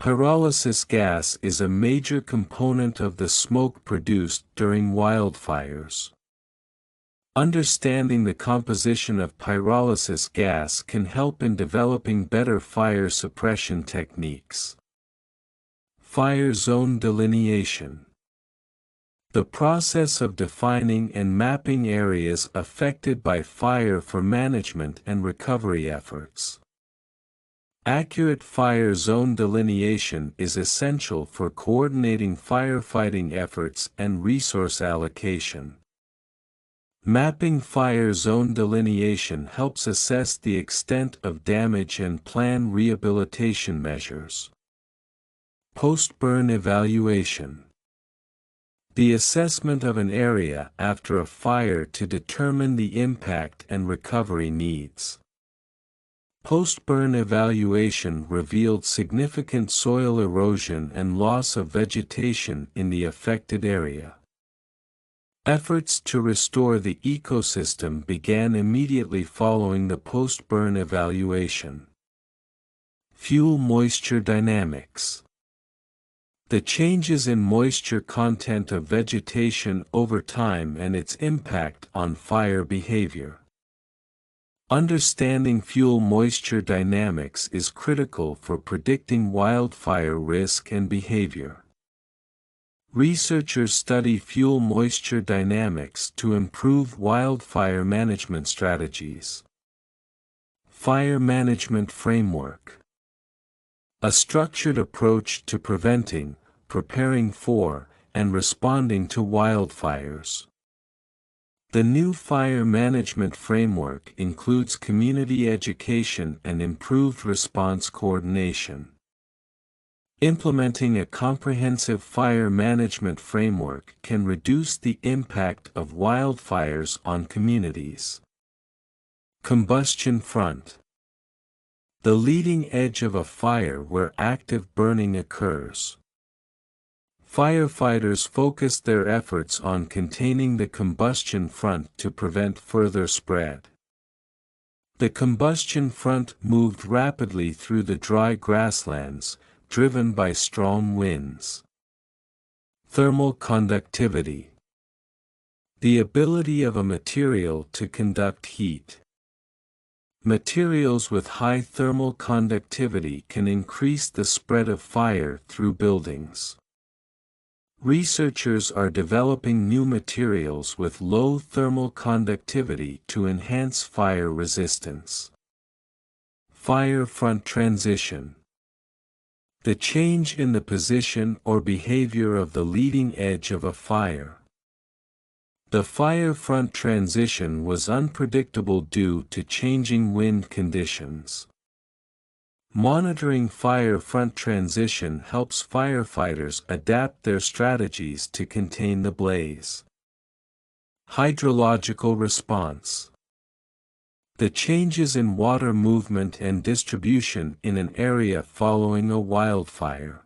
Pyrolysis gas is a major component of the smoke produced during wildfires. Understanding the composition of pyrolysis gas can help in developing better fire suppression techniques. Fire zone delineation. The process of defining and mapping areas affected by fire for management and recovery efforts. Accurate fire zone delineation is essential for coordinating firefighting efforts and resource allocation. Mapping fire zone delineation helps assess the extent of damage and plan rehabilitation measures. Post-burn evaluation. The assessment of an area after a fire to determine the impact and recovery needs. Post-burn evaluation revealed significant soil erosion and loss of vegetation in the affected area. Efforts to restore the ecosystem began immediately following the post-burn evaluation. Fuel moisture dynamics. The changes in moisture content of vegetation over time and its impact on fire behavior. Understanding fuel moisture dynamics is critical for predicting wildfire risk and behavior. Researchers study fuel moisture dynamics to improve wildfire management strategies. Fire Management Framework. A structured approach to preventing, preparing for, and responding to wildfires. The new fire management framework includes community education and improved response coordination. Implementing a comprehensive fire management framework can reduce the impact of wildfires on communities. Combustion front. The leading edge of a fire where active burning occurs. Firefighters focused their efforts on containing the combustion front to prevent further spread. The combustion front moved rapidly through the dry grasslands, driven by strong winds. Thermal conductivity. The ability of a material to conduct heat. Materials with high thermal conductivity can increase the spread of fire through buildings. Researchers are developing new materials with low thermal conductivity to enhance fire resistance. Fire front transition. The change in the position or behavior of the leading edge of a fire. The fire front transition was unpredictable due to changing wind conditions. Monitoring fire front transition helps firefighters adapt their strategies to contain the blaze. Hydrological response. The changes in water movement and distribution in an area following a wildfire.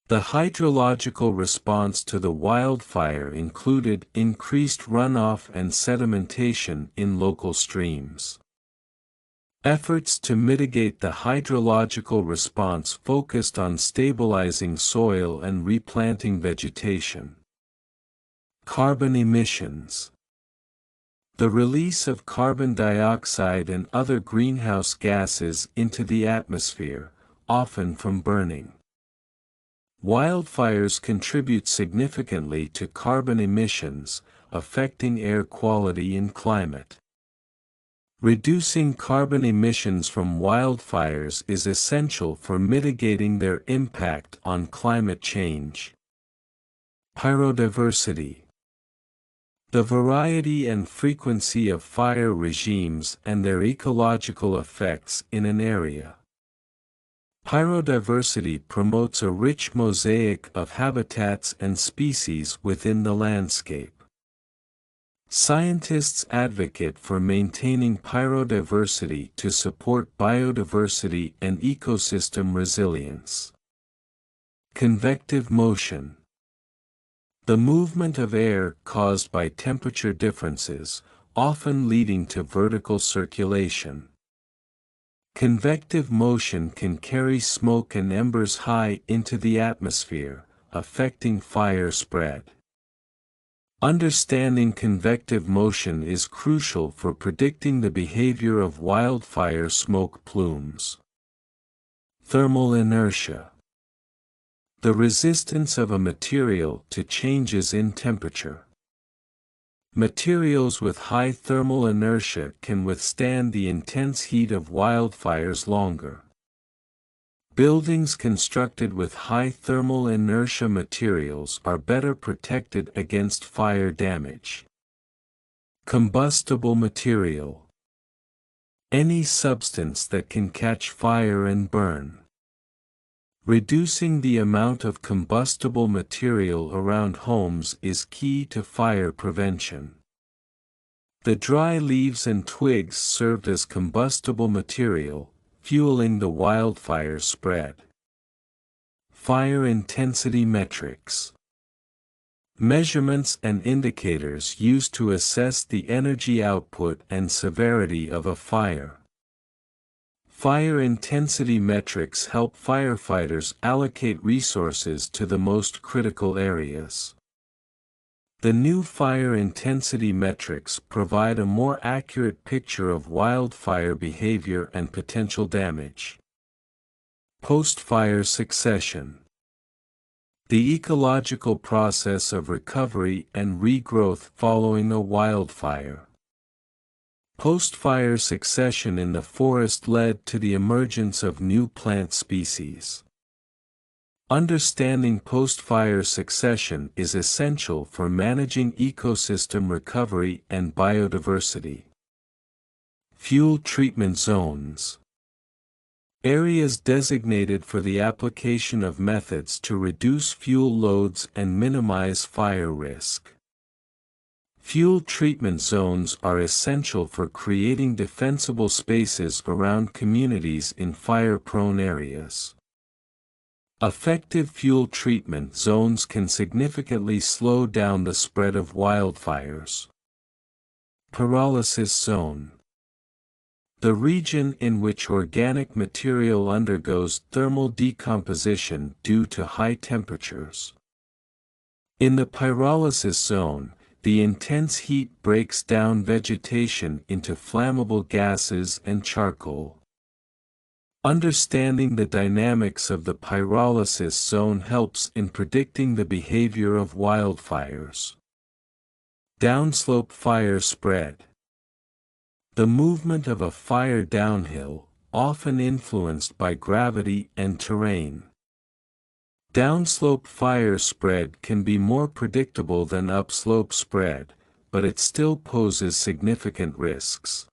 The hydrological response to the wildfire included increased runoff and sedimentation in local streams. Efforts to mitigate the hydrological response focused on stabilizing soil and replanting vegetation. Carbon emissions. The release of carbon dioxide and other greenhouse gases into the atmosphere, often from burning. Wildfires contribute significantly to carbon emissions, affecting air quality and climate. Reducing carbon emissions from wildfires is essential for mitigating their impact on climate change. Pyrodiversity. The variety and frequency of fire regimes and their ecological effects in an area. Pyrodiversity promotes a rich mosaic of habitats and species within the landscape. Scientists advocate for maintaining pyrodiversity to support biodiversity and ecosystem resilience. Convective motion. The movement of air caused by temperature differences, often leading to vertical circulation. Convective motion can carry smoke and embers high into the atmosphere, affecting fire spread. Understanding convective motion is crucial for predicting the behavior of wildfire smoke plumes. Thermal inertia. The resistance of a material to changes in temperature. Materials with high thermal inertia can withstand the intense heat of wildfires longer. Buildings constructed with high thermal inertia materials are better protected against fire damage. Combustible material. Any substance that can catch fire and burn. Reducing the amount of combustible material around homes is key to fire prevention. The dry leaves and twigs served as combustible material, fueling the wildfire spread. Fire intensity metrics. Measurements and indicators used to assess the energy output and severity of a fire. Fire intensity metrics help firefighters allocate resources to the most critical areas. The new fire intensity metrics provide a more accurate picture of wildfire behavior and potential damage. Post-fire succession. The ecological process of recovery and regrowth following a wildfire. Post-fire succession in the forest led to the emergence of new plant species. Understanding post-fire succession is essential for managing ecosystem recovery and biodiversity. Fuel treatment zones. Areas designated for the application of methods to reduce fuel loads and minimize fire risk. Fuel treatment zones are essential for creating defensible spaces around communities in fire-prone areas. Effective fuel treatment zones can significantly slow down the spread of wildfires. Pyrolysis zone. The region in which organic material undergoes thermal decomposition due to high temperatures. In the pyrolysis zone, the intense heat breaks down vegetation into flammable gases and charcoal. Understanding the dynamics of the pyrolysis zone helps in predicting the behavior of wildfires. Downslope fire spread. The movement of a fire downhill, often influenced by gravity and terrain. Downslope fire spread can be more predictable than upslope spread, but it still poses significant risks.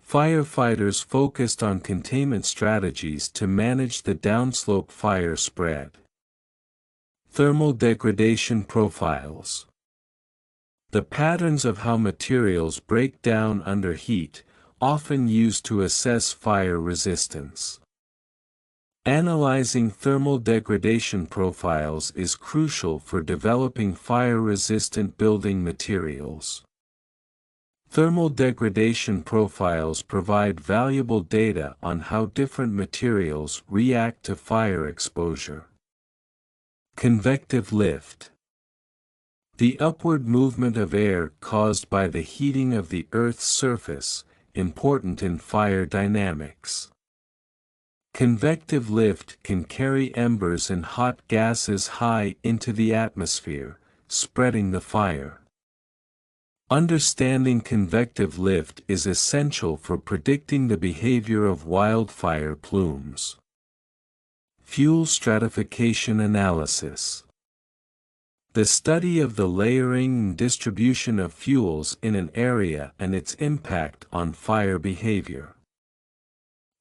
Firefighters focused on containment strategies to manage the downslope fire spread. Thermal degradation profiles. The patterns of how materials break down under heat, often used to assess fire resistance. Analyzing thermal degradation profiles is crucial for developing fire-resistant building materials. Thermal degradation profiles provide valuable data on how different materials react to fire exposure. Convective lift. The upward movement of air caused by the heating of the Earth's surface, important in fire dynamics. Convective lift can carry embers and hot gases high into the atmosphere, spreading the fire. Understanding convective lift is essential for predicting the behavior of wildfire plumes. Fuel stratification analysis. The study of the layering and distribution of fuels in an area and its impact on fire behavior.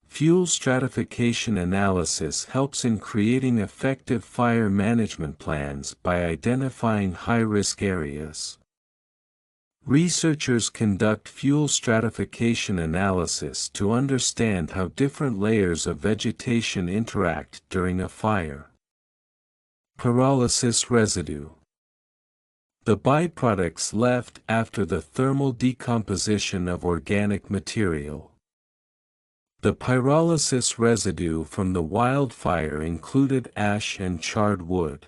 Fuel stratification analysis helps in creating effective fire management plans by identifying high-risk areas. Researchers conduct fuel stratification analysis to understand how different layers of vegetation interact during a fire. Pyrolysis residue. The byproducts left after the thermal decomposition of organic material. The pyrolysis residue from the wildfire included ash and charred wood.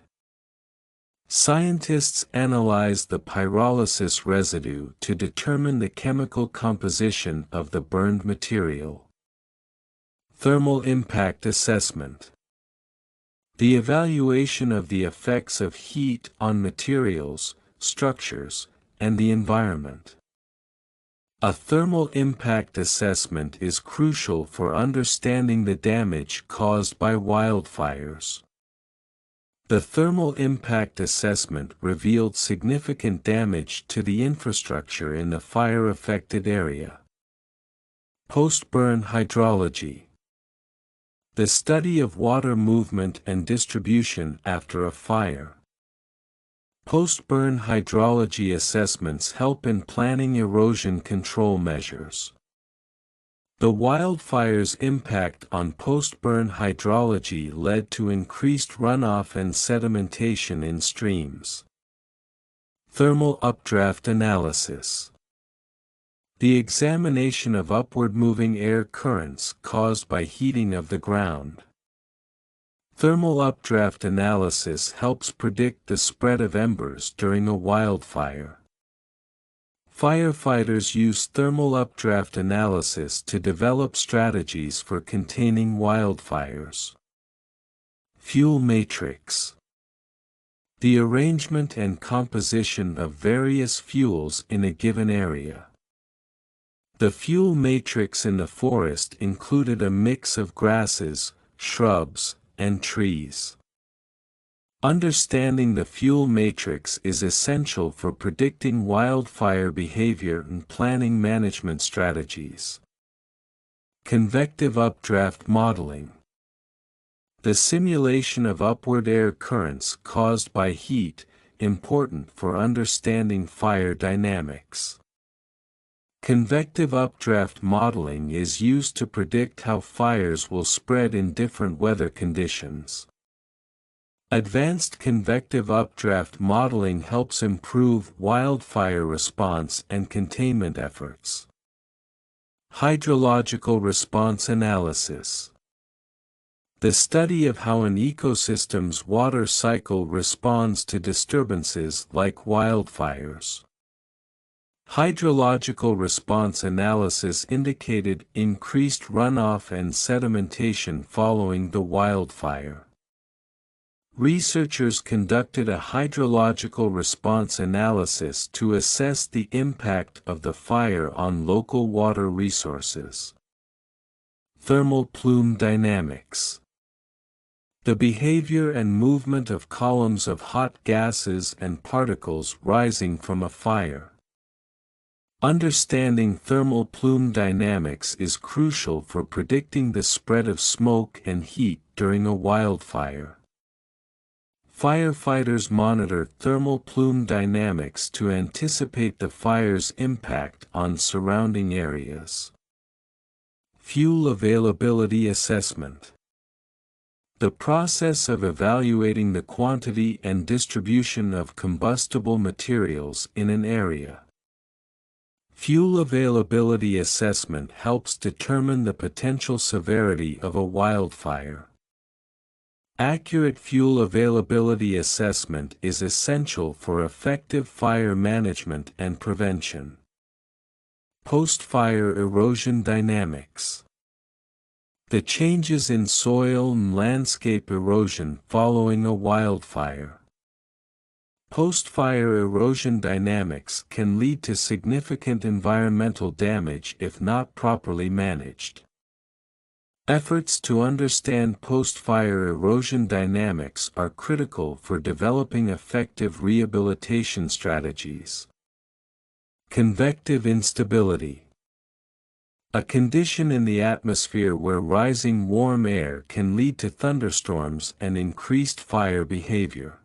Scientists analyzed the pyrolysis residue to determine the chemical composition of the burned material. Thermal impact assessment. The evaluation of the effects of heat on materials, structures, and the environment. A thermal impact assessment is crucial for understanding the damage caused by wildfires. The thermal impact assessment revealed significant damage to the infrastructure in the fire-affected area. Post-burn hydrology. The study of water movement and distribution after a fire. Post-burn hydrology assessments help in planning erosion control measures. The wildfire's impact on post-burn hydrology led to increased runoff and sedimentation in streams. Thermal updraft analysis. The examination of upward-moving air currents caused by heating of the ground. Thermal updraft analysis helps predict the spread of embers during a wildfire. Firefighters use thermal updraft analysis to develop strategies for containing wildfires. Fuel matrix. The arrangement and composition of various fuels in a given area. The fuel matrix in the forest included a mix of grasses, shrubs, and trees. Understanding the fuel matrix is essential for predicting wildfire behavior and planning management strategies. Convective updraft modeling. The simulation of upward air currents caused by heat, important for understanding fire dynamics. Convective updraft modeling is used to predict how fires will spread in different weather conditions. Advanced convective updraft modeling helps improve wildfire response and containment efforts. Hydrological response analysis. The study of how an ecosystem's water cycle responds to disturbances like wildfires. Hydrological response analysis indicated increased runoff and sedimentation following the wildfire. Researchers conducted a hydrological response analysis to assess the impact of the fire on local water resources. Thermal plume dynamics. The behavior and movement of columns of hot gases and particles rising from a fire. Understanding thermal plume dynamics is crucial for predicting the spread of smoke and heat during a wildfire. Firefighters monitor thermal plume dynamics to anticipate the fire's impact on surrounding areas. Fuel availability assessment. The process of evaluating the quantity and distribution of combustible materials in an area. Fuel availability assessment helps determine the potential severity of a wildfire. Accurate fuel availability assessment is essential for effective fire management and prevention. Post-fire erosion dynamics. The changes in soil and landscape erosion following a wildfire. Post-fire erosion dynamics can lead to significant environmental damage if not properly managed. Efforts to understand post-fire erosion dynamics are critical for developing effective rehabilitation strategies. Convective instability. A condition in the atmosphere where rising warm air can lead to thunderstorms and increased fire behavior.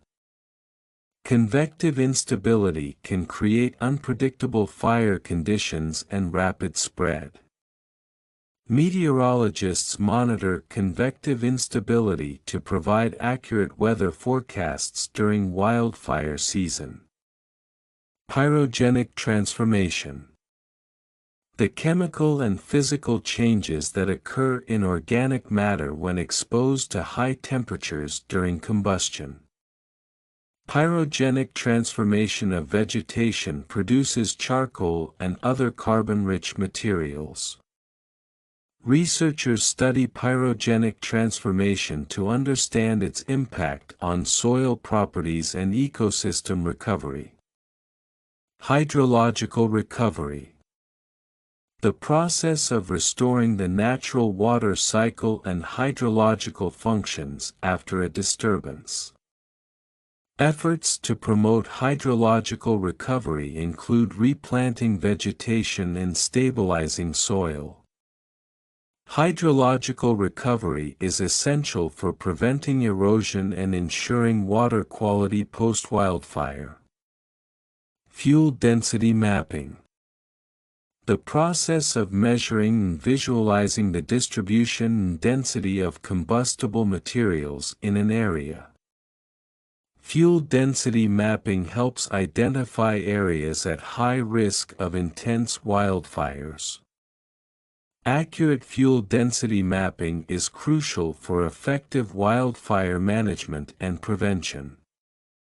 Convective instability can create unpredictable fire conditions and rapid spread. Meteorologists monitor convective instability to provide accurate weather forecasts during wildfire season. Pyrogenic transformation. The chemical and physical changes that occur in organic matter when exposed to high temperatures during combustion. Pyrogenic transformation of vegetation produces charcoal and other carbon-rich materials. Researchers study pyrogenic transformation to understand its impact on soil properties and ecosystem recovery. Hydrological recovery. The process of restoring the natural water cycle and hydrological functions after a disturbance. Efforts to promote hydrological recovery include replanting vegetation and stabilizing soil. Hydrological recovery is essential for preventing erosion and ensuring water quality post-wildfire. Fuel density mapping. The process of measuring and visualizing the distribution and density of combustible materials in an area. Fuel density mapping helps identify areas at high risk of intense wildfires. Accurate fuel density mapping is crucial for effective wildfire management and prevention.